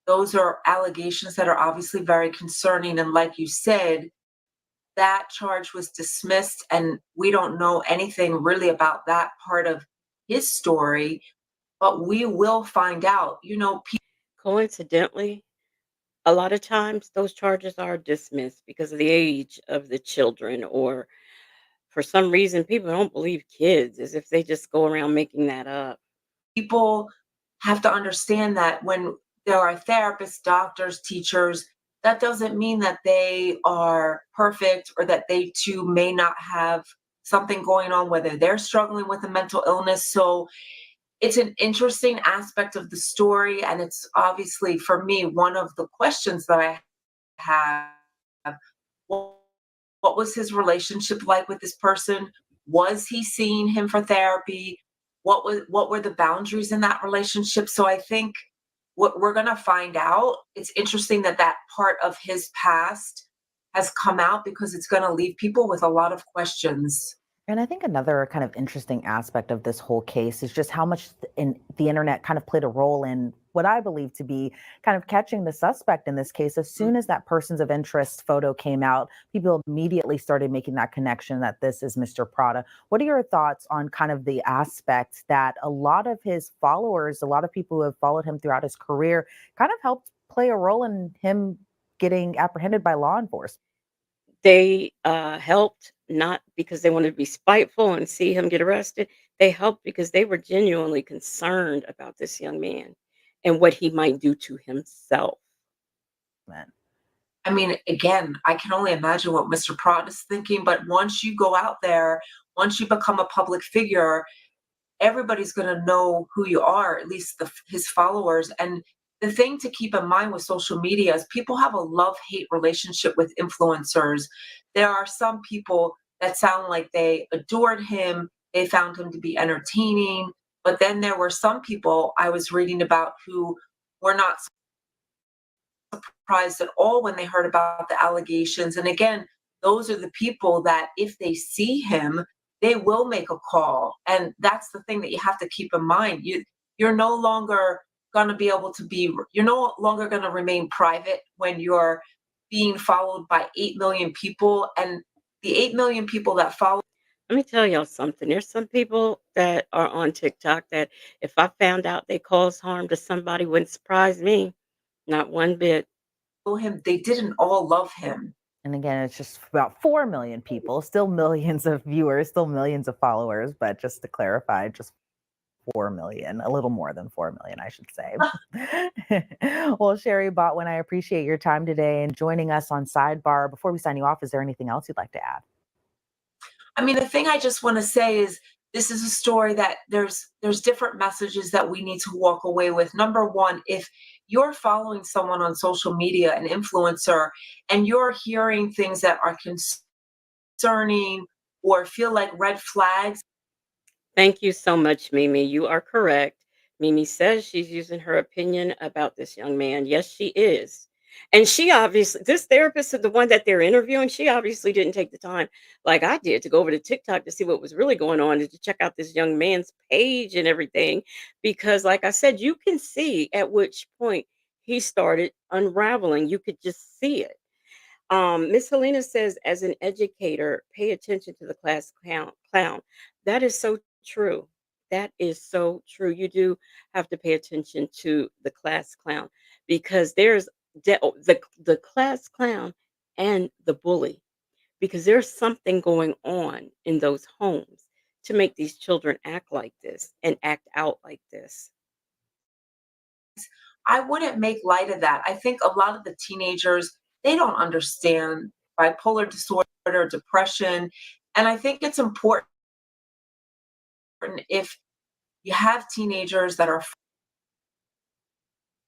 those are allegations that are obviously very concerning. And like you said, that charge was dismissed, and we don't know anything really about that part of his story, but we will find out. Coincidentally, a lot of times those charges are dismissed because of the age of the children, or for some reason people don't believe kids, as if they just go around making that up. People have to understand that when there are therapists, doctors, teachers, that doesn't mean that they are perfect, or that they too may not have something going on, whether they're struggling with a mental illness. So it's an interesting aspect of the story. And it's obviously, for me, one of the questions that I have. What was his relationship like with this person? Was he seeing him for therapy? What were the boundaries in that relationship? So I think what we're going to find out. It's interesting that that part of his past has come out, because it's going to leave people with a lot of questions. And I think another kind of interesting aspect of this whole case is just how much the internet kind of played a role in what I believe to be kind of catching the suspect in this case. As soon as that persons of interest photo came out, people immediately started making that connection that this is Mr. Prada. What are your thoughts on kind of the aspect that a lot of his followers, a lot of people who have followed him throughout his career, kind of helped play a role in him getting apprehended by law enforcement? They helped not because they wanted to be spiteful and see him get arrested. They helped because they were genuinely concerned about this young man and what he might do to himself. Man. I mean, again, I can only imagine what Mr. Prada is thinking, but once you go out there, once you become a public figure, everybody's going to know who you are, at least his followers. And the thing to keep in mind with social media is people have a love-hate relationship with influencers. There are some people that sound like they adored him, they found him to be entertaining, but then there were some people I was reading about who were not surprised at all when they heard about the allegations. And again, those are the people that if they see him, they will make a call. And that's the thing that you have to keep in mind. You're no longer going to be able to you're no longer going to remain private when you're being followed by 8 million people. And the 8 million people that follow. Let me tell y'all something. There's some people that are on TikTok that if I found out they caused harm to somebody, wouldn't surprise me. Not one bit. Him, they didn't all love him. And again, it's just about 4 million people, still millions of viewers, still millions of followers. But just to clarify, just 4 million, a little more than 4 million, I should say. Well, Sherry Botwin, I appreciate your time today and joining us on Sidebar. Before we sign you off, is there anything else you'd like to add? I mean, the thing I just want to say is this is a story that there's different messages that we need to walk away with. Number one, if you're following someone on social media, an influencer, and you're hearing things that are concerning or feel like red flags. Thank you so much, Mimi. You are correct. Mimi says she's using her opinion about this young man. Yes, she is. And she obviously, this therapist is the one that they're interviewing. She obviously didn't take the time, like I did, to go over to TikTok to see what was really going on and to check out this young man's page and everything. Because, like I said, you can see at which point he started unraveling. You could just see it. Miss Helena says, as an educator, pay attention to the class clown. That is so true. That is so true. You do have to pay attention to the class clown because there's the class clown and the bully because there's something going on in those homes to make these children act like this and act out like this. I wouldn't make light of that. I think a lot of the teenagers, they don't understand bipolar disorder, depression. And I think it's important if you have teenagers that are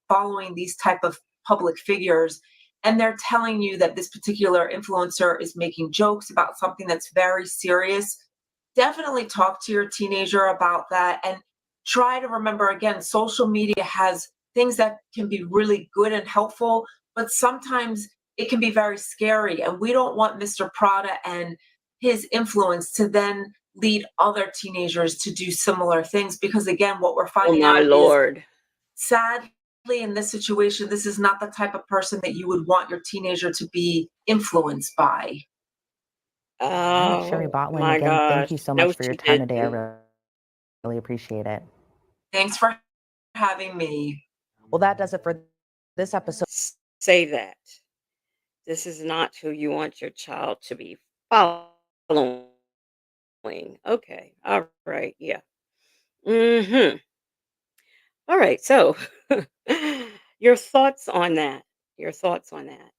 following these type of public figures and they're telling you that this particular influencer is making jokes about something that's very serious, definitely talk to your teenager about that and try to remember again, social media has things that can be really good and helpful, but sometimes it can be very scary. And we don't want Mr. Prada and his influence to then lead other teenagers to do similar things. Because again, what we're Oh finding my out is Lord. sadly in this situation, this is not the type of person that you would want your teenager to be influenced by. All right, Sherry Oh Botwin, my again, thank gosh. you so No, much for your she time today. I didn't. really appreciate it. Thanks for having me. Well, that does it for this episode. Say that. This is not who you want your child to be following. Okay. All right. Yeah. Mm-hmm. All right. So your thoughts on that. Your thoughts on that.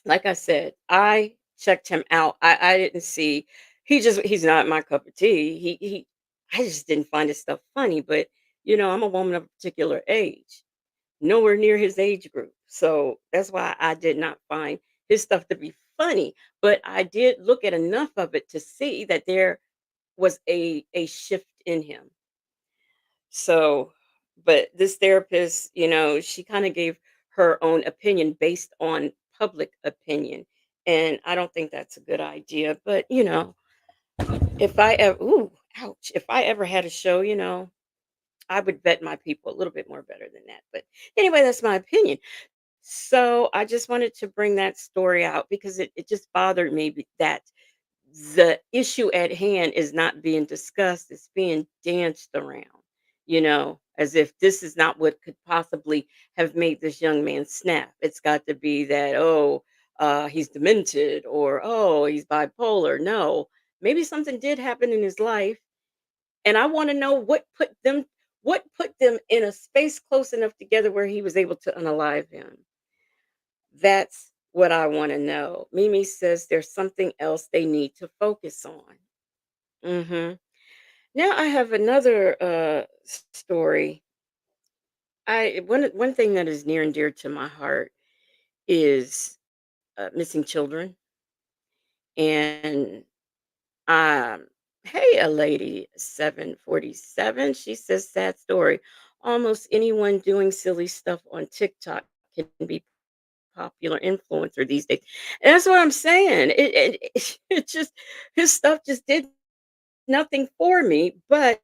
Like I said, I checked him out. I didn't see he's not my cup of tea. He I just didn't find his stuff funny, but I'm a woman of a particular age, nowhere near his age group. So that's why I did not find his stuff to be funny. But I did look at enough of it to see that there was a shift in him. So, but this therapist, she kind of gave her own opinion based on public opinion. And I don't think that's a good idea. But, if I ever, ooh, ouch, if I ever had a show, I would vet my people a little bit more better than that. But anyway, that's my opinion. So I just wanted to bring that story out because it just bothered me that the issue at hand is not being discussed, it's being danced around, as if this is not what could possibly have made this young man snap. It's got to be that, oh, he's demented or, oh, he's bipolar. No, maybe something did happen in his life. And I want to know what put them in a space close enough together where he was able to unalive him. That's what I want to know. Mimi says there's something else they need to focus on. hmm Now I have another story. One thing that is near and dear to my heart is missing children. And hey, a lady 747. She says sad story. Almost anyone doing silly stuff on TikTok can be popular influencer these days. And that's what I'm saying. It just his stuff just did nothing for me, but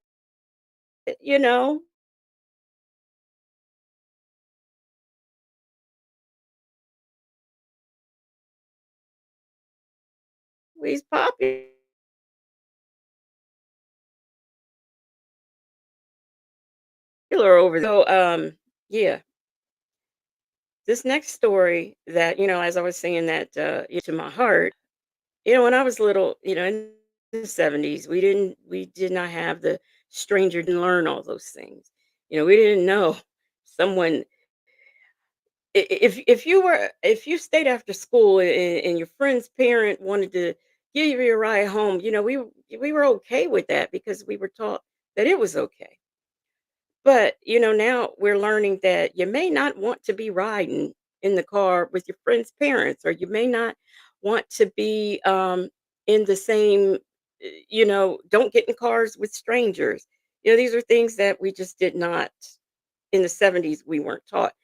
you know, he's popular over there. So yeah, this next story that, as I was saying that to my heart, when I was little, in the 70s. We did not have the stranger didn't learn all those things. We didn't know someone if you stayed after school and your friend's parent wanted to give you a ride home, we were okay with that because we were taught that it was okay. But, now we're learning that you may not want to be riding in the car with your friend's parents, or you may not want to be in the same, don't get in cars with strangers. These are things that we just did not, in the 70s, we weren't taught.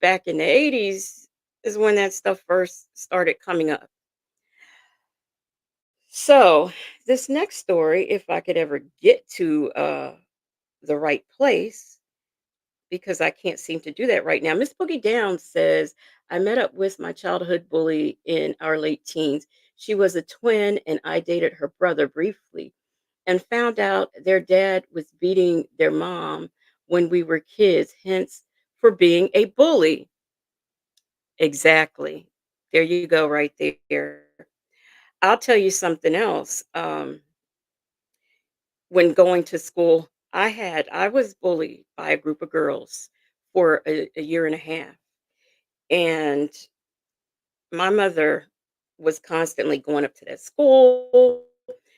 Back in the 80s is when that stuff first started coming up. So, this next story, if I could ever get to the right place, because I can't seem to do that right now. Miss Boogie Down says, I met up with my childhood bully in our late teens. She was a twin, and I dated her brother briefly and found out their dad was beating their mom when we were kids, hence for being a bully. Exactly. There you go, right there. I'll tell you something else. When going to school, I was bullied by a group of girls for a year and a half. And my mother was constantly going up to that school.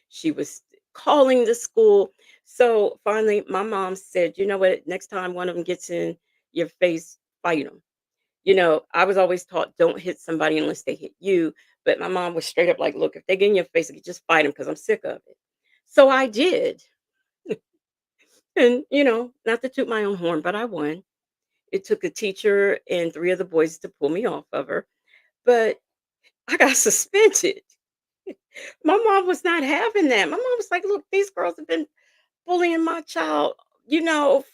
She was calling the school. So finally, my mom said, you know what? Next time one of them gets in your face, fight them. I was always taught don't hit somebody unless they hit you. But my mom was straight up like, look, if they get in your face, just fight them because I'm sick of it. So I did. And, not to toot my own horn, but I won. It took a teacher and three of the boys to pull me off of her, but I got suspended. My mom was not having that. My mom was like, look, these girls have been bullying my child,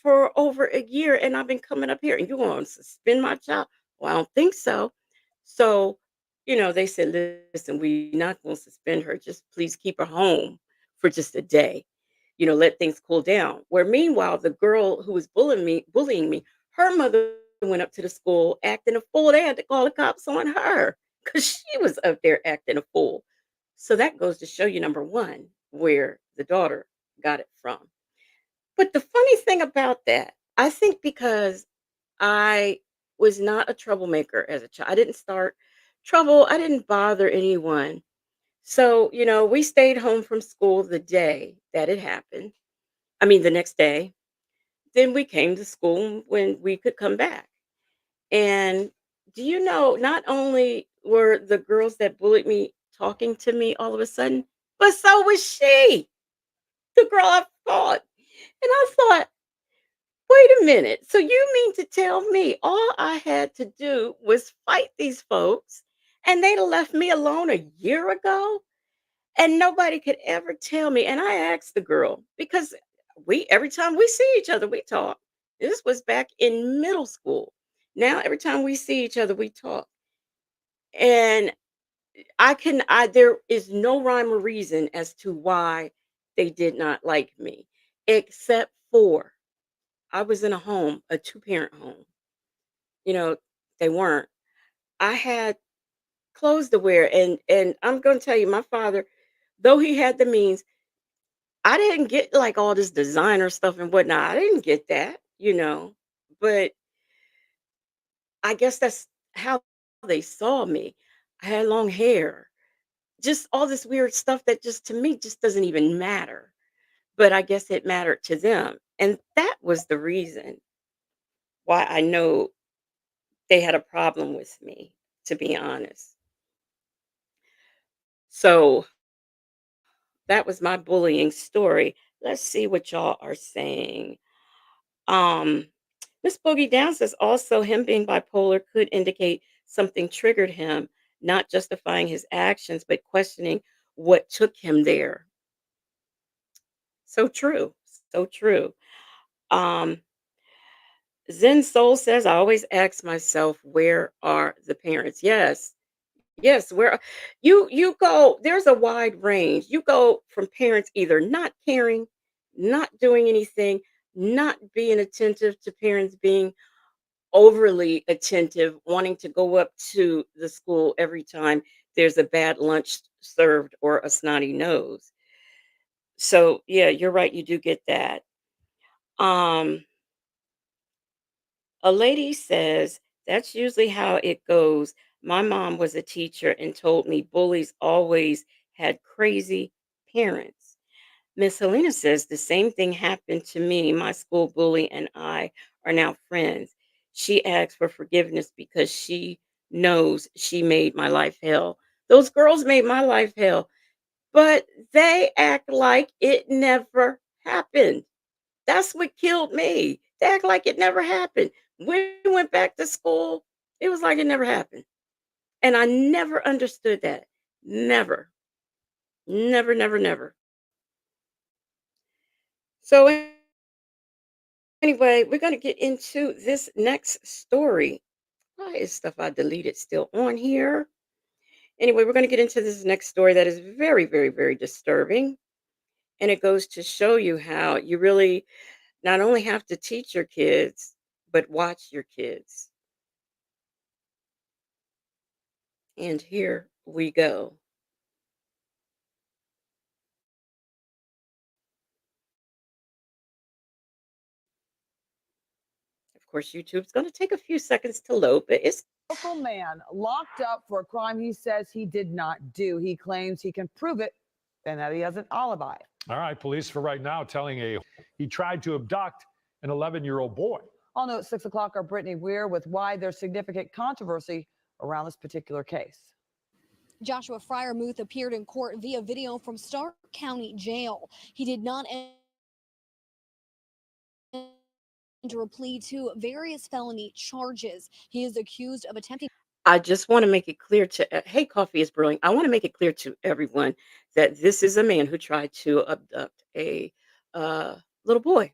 for over a year, and I've been coming up here, and you want to suspend my child? Well, I don't think so. So, they said, listen, we're not going to suspend her. Just please keep her home for just a day. Let things cool down. Where meanwhile, the girl who was bullying me, her mother went up to the school acting a fool. They had to call the cops on her because she was up there acting a fool. So that goes to show you, number one, where the daughter got it from. But the funny thing about that, I think because I was not a troublemaker as a child, I didn't start trouble, I didn't bother anyone. So, we stayed home from school the day that it happened. I mean, the next day. Then we came to school when we could come back. And do you know, not only were the girls that bullied me talking to me all of a sudden, but so was she, the girl I fought. And I thought, wait a minute. So you mean to tell me all I had to do was fight these folks and they'd have left me alone a year ago? And nobody could ever tell me. And I asked the girl because every time we see each other, we talk. This was back in middle school. Now every time we see each other, we talk. And there is no rhyme or reason as to why they did not like me, except for I was in a two-parent home. You know, they weren't. I had clothes to wear, and I'm gonna tell you, my father, though he had the means, I didn't get like all this designer stuff and whatnot. I didn't get that. But I guess that's how they saw me. I had long hair, just all this weird stuff that just to me just doesn't even matter. But I guess it mattered to them. And that was the reason why I know they had a problem with me, to be honest. So that was my bullying story. Let's see what y'all are saying. Um, Miss Boogie Down says also him being bipolar could indicate something triggered him, not justifying his actions, but questioning what took him there. So true. So true. Um, Zen Soul says, I always ask myself, where are the parents? Yes. Yes, where you go, there's a wide range. You go from parents either not caring, not doing anything, not being attentive to parents being overly attentive, wanting to go up to the school every time there's a bad lunch served or a snotty nose. So yeah, you're right. You do get that. Um, a lady says that's usually how it goes. My mom was a teacher and told me bullies always had crazy parents. Miss Helena says the same thing happened to me. My school bully and I are now friends. She asks for forgiveness because she knows she made my life hell. Those girls made my life hell, but they act like it never happened. That's what killed me. They act like it never happened. When we went back to school, it was like it never happened. And I never understood that. Never, never, never, never. So anyway, we're going to get into this next story. Why is stuff I deleted still on here? Anyway, we're going to get into this next story that is very, very, very disturbing. And it goes to show you how you really not only have to teach your kids, but watch your kids. And here we go. Of course, YouTube's going to take a few seconds to load, but it's Local man locked up for a crime he says he did not do. He claims he can prove it and that he has an alibi. All right, police for right now telling he tried to abduct an 11-year-old boy. I'll note 6 o'clock are Brittany Weir with why there's significant controversy around this particular case. Joshua Fryermuth appeared in court via video from Stark County Jail. He did not enter a plea to various felony charges. He is accused of attempting. I just want to make it clear to hey, coffee is brewing. I want to make it clear to everyone that this is a man who tried to abduct a little boy.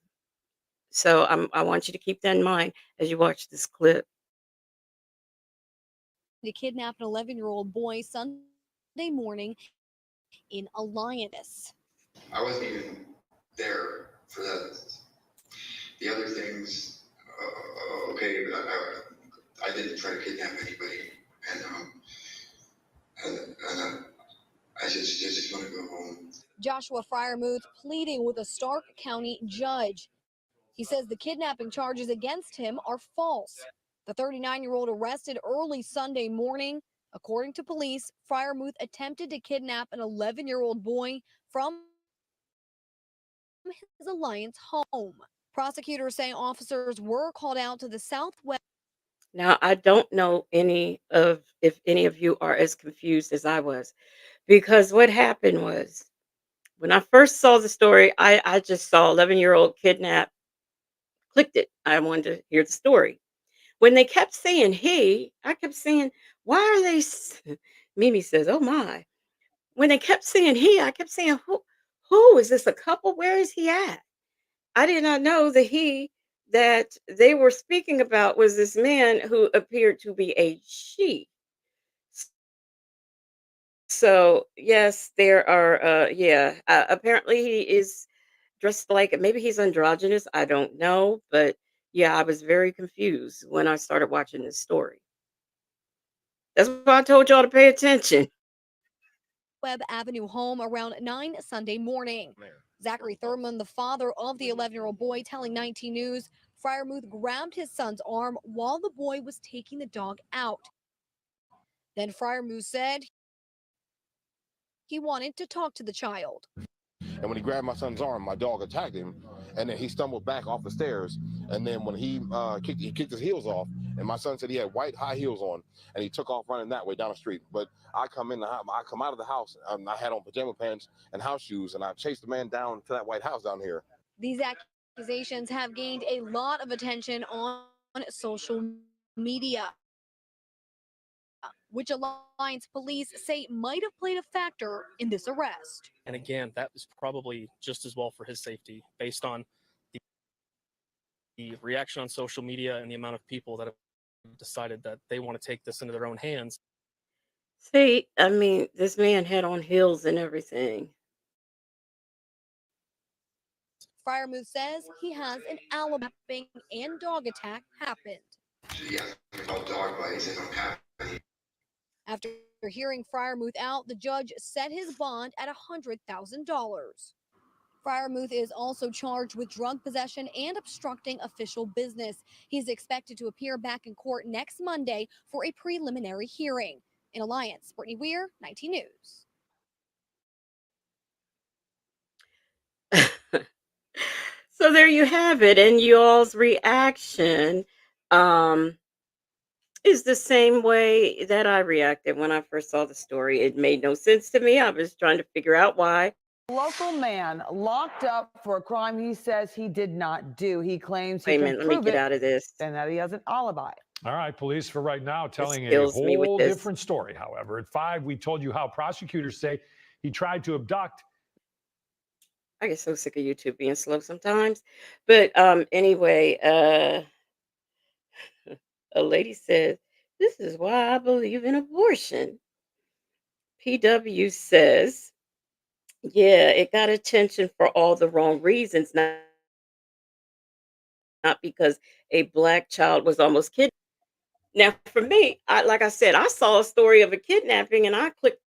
So I want you to keep that in mind as you watch this clip. To kidnap an 11-year-old boy Sunday morning in Alliance. I wasn't even there for that. The other things, okay, but I didn't try to kidnap anybody, and I just want to go home. Joshua Fryermuth pleading with a Stark County judge. He says the kidnapping charges against him are false. The 39-year-old arrested early Sunday morning. According to police, Fryermuth attempted to kidnap an 11-year-old boy from his Alliance home. Prosecutors say officers were called out to the southwest. Now, I don't know if any of you are as confused as I was, because what happened was when I first saw the story, I just saw 11-year-old kidnapped, clicked it. I wanted to hear the story. When they kept saying he, I kept saying, why are they? Mimi says, oh my. When they kept saying he, I kept saying, who is this a couple? Where is he at? I did not know the he that they were speaking about was this man who appeared to be a she. So yes, there are. Apparently he is dressed like maybe he's androgynous. I don't know, but yeah, I was very confused when I started watching this story. That's why I told y'all to pay attention. Webb Avenue home around 9 Sunday morning. Zachary Thurman, the father of the 11-year-old boy, telling 19 News, Fryermuth grabbed his son's arm while the boy was taking the dog out. Then Fryermuth said he wanted to talk to the child. And when he grabbed my son's arm, my dog attacked him, and then he stumbled back off the stairs. And then when he kicked his heels off, and my son said he had white high heels on, and he took off running that way down the street. But I come out of the house, I had on pajama pants and house shoes, and I chased the man down to that white house down here. These accusations have gained a lot of attention on social media, which Alliance police say might have played a factor in this arrest. And again, that was probably just as well for his safety, based on the reaction on social media and the amount of people that have decided that they want to take this into their own hands. See, I mean, this man had on heels and everything. Fryermuth says he has an alibi and dog attack happened. Yeah, about dog bites, and I'm happy. After hearing Fryermuth out, the judge set his bond at $100,000. Fryermuth is also charged with drug possession and obstructing official business. He's expected to appear back in court next Monday for a preliminary hearing. In Alliance, Brittany Weir, 19 News. So there you have it, and y'all's reaction is the same way that I reacted when I first saw the story. It made no sense to me. I was trying to figure out why. Local man locked up for a crime he says he did not do. He claims he Wait a can minute, let me prove get it out of this. and that he has an alibi. All right, police for right now telling a kills me with whole this. different story. However, at 5, we told you how prosecutors say he tried to abduct. I get so sick of YouTube being slow sometimes. But anyway, a lady said, "This is why I believe in abortion." PW says, "Yeah, it got attention for all the wrong reasons, not because a black child was almost kidnapped." Now, for me, like I said, I saw a story of a kidnapping and I clicked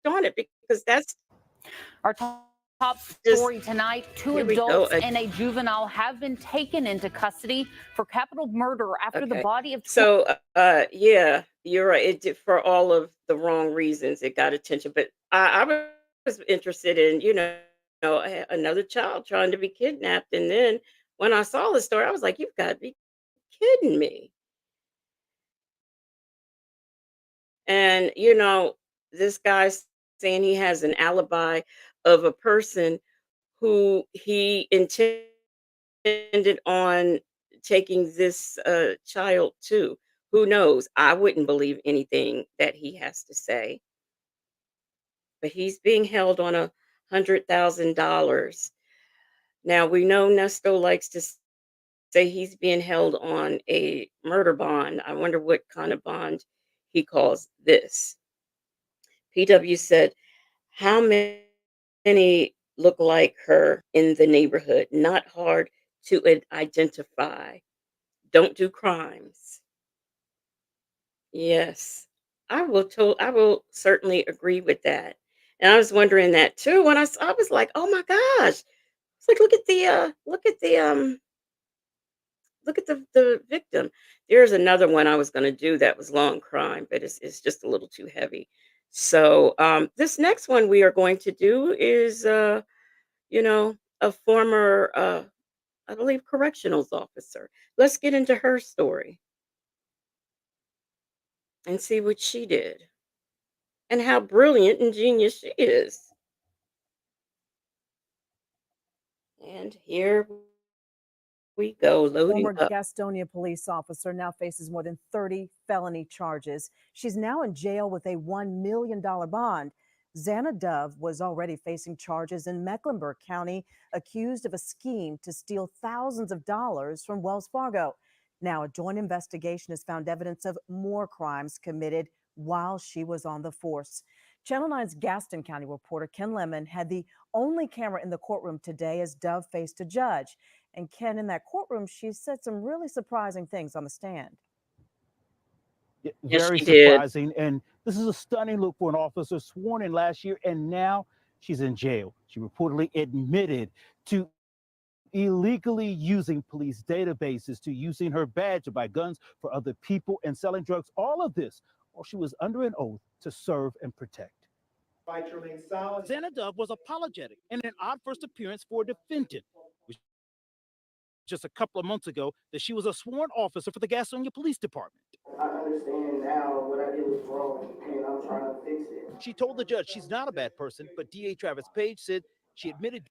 on it because that's Our top just story tonight, 2 here we go. adults and a juvenile have been taken into custody for capital murder after the Okay. body of So, yeah, you're right. It did for all of the wrong reasons. It got attention, but I was interested in, another child trying to be kidnapped, and then when I saw the story, I was like, "You've got to be kidding me!" And this guy's saying he has an alibi of a person who he intended on taking this child to. Who knows? I wouldn't believe anything that he has to say. But he's being held on $100,000. Now we know Nesto likes to say he's being held on a murder bond. I wonder what kind of bond he calls this. PW said, "How many look like her in the neighborhood? Not hard to identify. Don't do crimes." Yes, I will certainly agree with that. And I was wondering that too when I was like, "Oh my gosh." It's like look at the victim. There's another one I was going to do that was long crime, but it's just a little too heavy. So, this next one we are going to do is a former I believe correctionals officer. Let's get into her story and see what she did and how brilliant and genius she is. And here we go, loading Former up. Gastonia police officer now faces more than 30 felony charges. She's now in jail with a $1 million bond. Xana Dove was already facing charges in Mecklenburg County, accused of a scheme to steal thousands of dollars from Wells Fargo. Now, a joint investigation has found evidence of more crimes committed while she was on the force. Channel 9's Gaston County reporter Ken Lemon had the only camera in the courtroom today as Dove faced a judge. And Ken, in that courtroom, she said some really surprising things on the stand. Yes, Very she did. surprising. And this is a stunning look for an officer sworn in last year, and now she's in jail. She reportedly admitted to illegally using police databases, to using her badge to buy guns for other people and selling drugs. All of this while she was under an oath to serve and protect. Xana Dove was apologetic in an odd first appearance for a defendant. Just a couple of months ago that she was a sworn officer for the Gastonia Police Department. I understand now what I did was wrong, and I'm trying to fix it. She told the judge she's not a bad person, but DA Travis Page said she admitted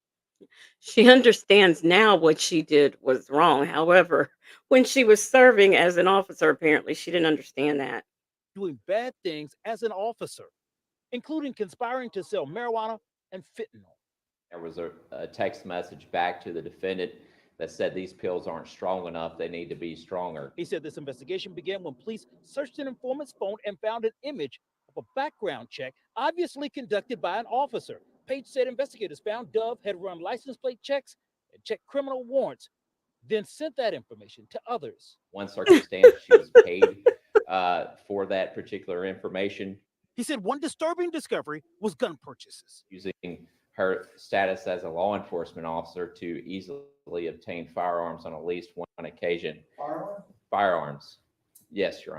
She understands now what she did was wrong. However, when she was serving as an officer, apparently she didn't understand that. doing bad things as an officer, including conspiring to sell marijuana and fentanyl. There was a text message back to the defendant that said these pills aren't strong enough. They need to be stronger. He said this investigation began when police searched an informant's phone and found an image of a background check, obviously conducted by an officer. Page said investigators found Dove had run license plate checks and checked criminal warrants, then sent that information to others. One circumstance, she was paid for that particular information. He said one disturbing discovery was gun purchases. Using her status as a law enforcement officer to easily obtain firearms on at least one occasion. Firearms. Yes, Your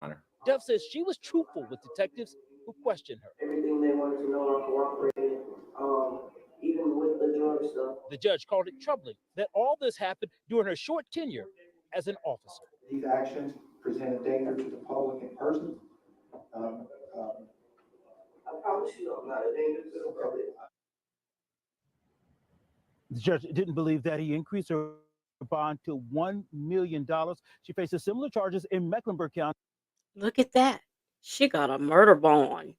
Honor. Dove says she was truthful with detectives who questioned her. Everything they wanted to know, I cooperated, even with the drug stuff. The judge called it troubling that all this happened during her short tenure as an officer. These actions present a danger to the public in person. I promise you I'm not a danger to the public. The judge didn't believe that he increased her bond to $1 million. She faces similar charges in Mecklenburg County. Look at that. She got a murder bond.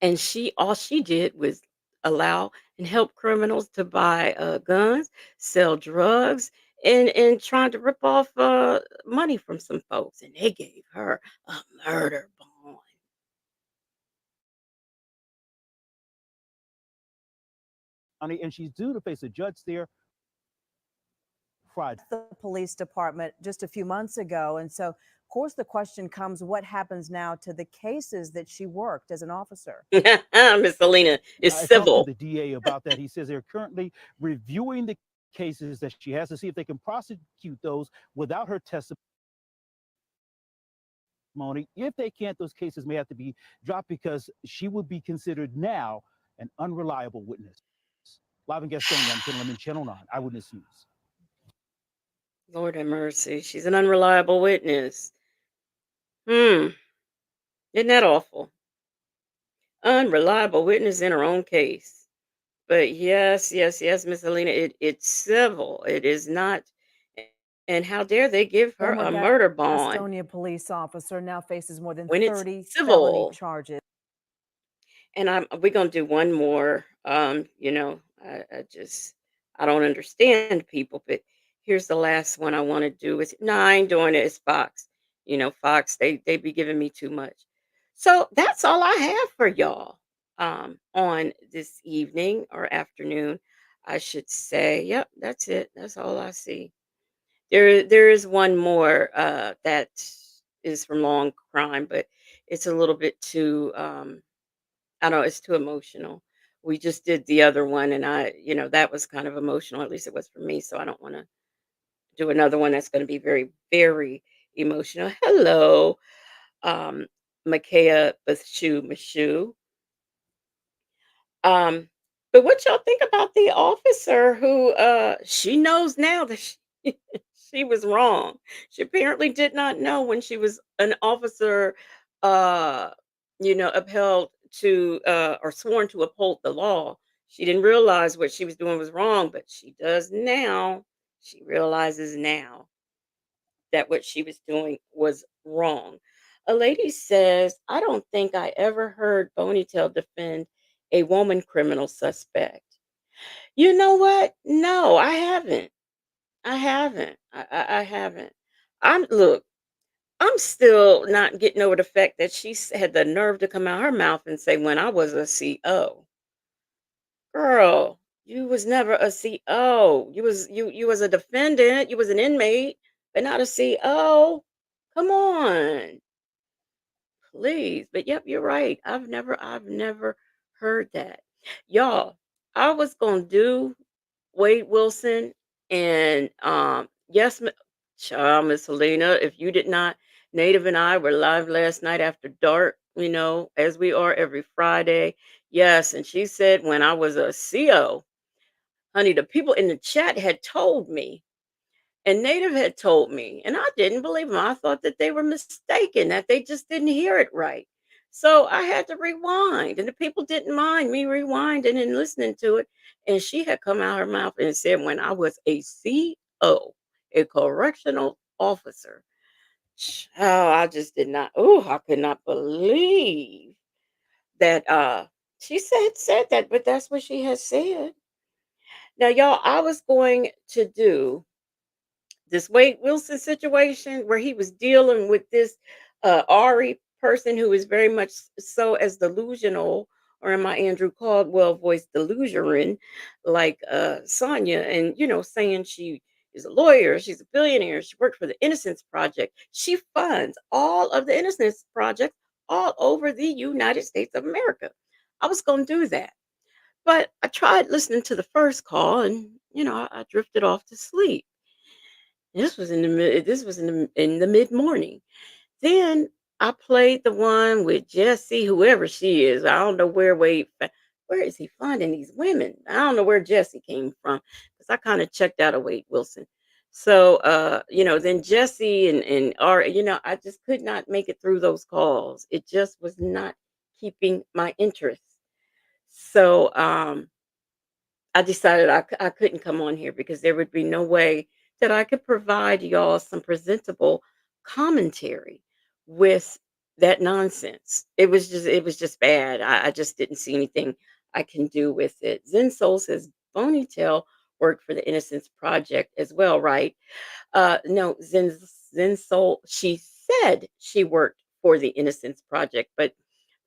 And all she did was allow and help criminals to buy guns, sell drugs, and trying to rip off money from some folks. And they gave her a murder bond. And she's due to face a judge there Friday. The police department just a few months ago. And so, of course, the question comes, what happens now to the cases that she worked as an officer? Miss Selena is I talked civil. to the DA about that. He says they're currently reviewing the cases that she has to see if they can prosecute those without her testimony. If they can't, those cases may have to be dropped because she would be considered now an unreliable witness. Live in Gastonia, I'm Ken Lemon, Channel 9, Eyewitness News. Lord have mercy. She's an unreliable witness. Isn't that awful? Unreliable witness in her own case. But yes, Miss Helena, it's civil. It is not. And how dare they give her Former a murder bond Gastonia police officer now faces more than when it's 30 felony civil? charges. And we're gonna do one more. I don't understand people, but here's the last one I want to do. I ain't doing it. It's Fox. Fox, they be giving me too much. So that's all I have for y'all on this evening or afternoon, I should say. Yep, that's it. That's all I see. There is one more that is from Long Crime, but it's a little bit too I don't know, it's too emotional. We just did the other one and that was kind of emotional, at least it was for me, so I don't want to do another one that's going to be very, very emotional. Hello, Makaya Mashu. But what y'all think about the officer who she knows now that she was wrong. She apparently did not know when she was an officer, upheld to or sworn to uphold the law. She didn't realize what she was doing was wrong, but she does now. She realizes now that what she was doing was wrong. A lady says, I don't think I ever heard Boneytail defend a woman criminal suspect. You know what? No, I haven't. I haven't. I haven't. I'm still not getting over the fact that had the nerve to come out her mouth and say, when I was a CO. Girl, you was never a CO. You was a defendant, you was an inmate, but not a CO. Come on. Please. But yep, you're right. I've never heard that. Y'all, I was gonna do Wade Wilson and yes, Miss Helena, if you did not, Native and I were live last night after dark, as we are every Friday. Yes, and she said when I was a CO, honey, the people in the chat had told me, and Native had told me, and I didn't believe them. I thought that they were mistaken, that they just didn't hear it right. So I had to rewind, and the people didn't mind me rewinding and listening to it. And she had come out her mouth and said, when I was a CO, a correctional officer. Oh, I just did not. Oh, I could not believe that she said that, but that's what she has said. Now, y'all, I was going to do this Wade Wilson situation where he was dealing with this Ari person who is very much so as delusional, or in my Andrew Caldwell voice, delusional, like Sonia, and saying she is a lawyer, she's a billionaire, she worked for the Innocence Project. She funds all of the Innocence Project all over the United States of America. I was going to do that. But I tried listening to the first call, and I drifted off to sleep. This was in the mid morning. Then I played the one with Jessie, whoever she is. I don't know where is he finding these women? I don't know where Jessie came from because I kind of checked out of Wade Wilson. So, then Jesse and Ari, I just could not make it through those calls. It just was not keeping my interest. So, I decided I couldn't come on here because there would be no way that I could provide y'all some presentable commentary with that nonsense. It was just bad. I just didn't see anything I can do with it. Zen Soul says Ponytail worked for the Innocence Project as well, right? No, Zen Soul, she said she worked for the Innocence Project, but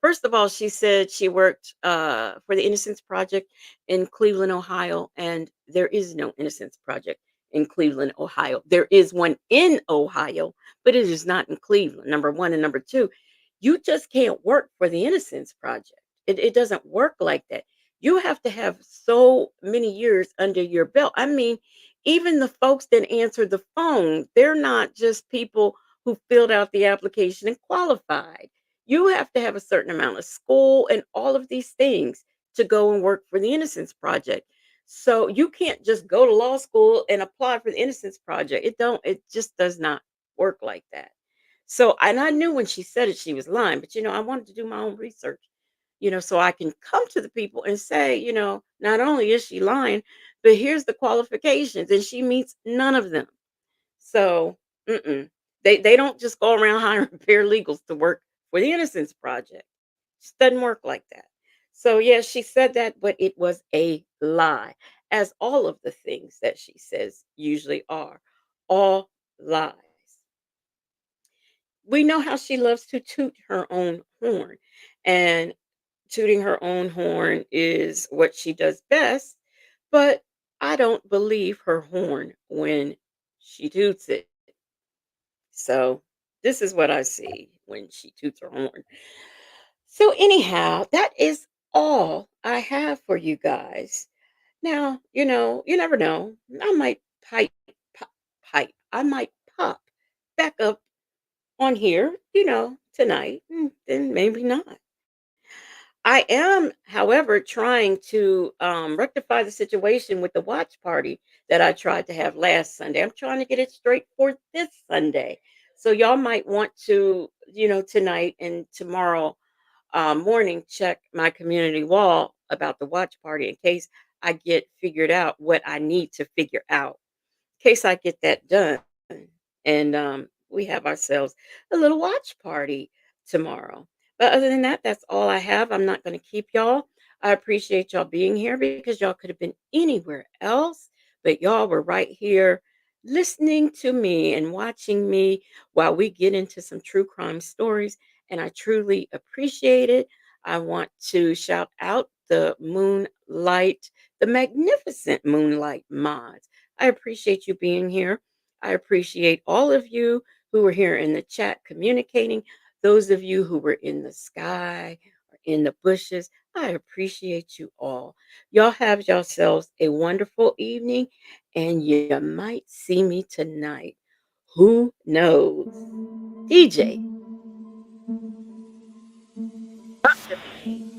first of all, she said she worked for the Innocence Project in Cleveland, Ohio, and there is no Innocence Project in Cleveland, Ohio. There is one in Ohio, but it is not in Cleveland, number one. And number two, you just can't work for the Innocence Project. It doesn't work like that. You have to have so many years under your belt. I mean, even the folks that answer the phone, they're not just people who filled out the application and qualified. You have to have a certain amount of school and all of these things to go and work for the Innocence Project. So you can't just go to law school and apply for the Innocence Project. It just does not work like that. So, and I knew when she said it, she was lying, but I wanted to do my own research, so I can come to the people and say, not only is she lying, but here's the qualifications, and she meets none of them. So, they don't just go around hiring paralegals to work for the Innocence Project. Just doesn't work like that. So, yeah, she said that, but it was a lie, as all of the things that she says usually are, all lies. We know how she loves to toot her own horn, and tooting her own horn is what she does best, but I don't believe her horn when she toots it. So, this is what I see when she toots her horn. So, anyhow, that is all I have for you guys. Now, you never know. I might pop, I might pop back up on here, tonight, then maybe not. I am, however, trying to rectify the situation with the watch party that I tried to have last Sunday. I'm trying to get it straight for this Sunday. So y'all might want to, tonight and tomorrow morning, check my community wall about the watch party in case I get figured out what I need to figure out. In case I get that done, and we have ourselves a little watch party tomorrow. But other than that, that's all I have. I'm not going to keep y'all. I appreciate y'all being here because y'all could have been anywhere else, but y'all were right here listening to me and watching me while we get into some true crime stories. And I truly appreciate it. I want to shout out the the magnificent Moonlight mods. I appreciate you being here. I appreciate all of you who were here in the chat communicating. Those of you who were in the sky or in the bushes, I appreciate you all. Y'all have yourselves a wonderful evening, and you might see me tonight. Who knows? DJ. Thank you.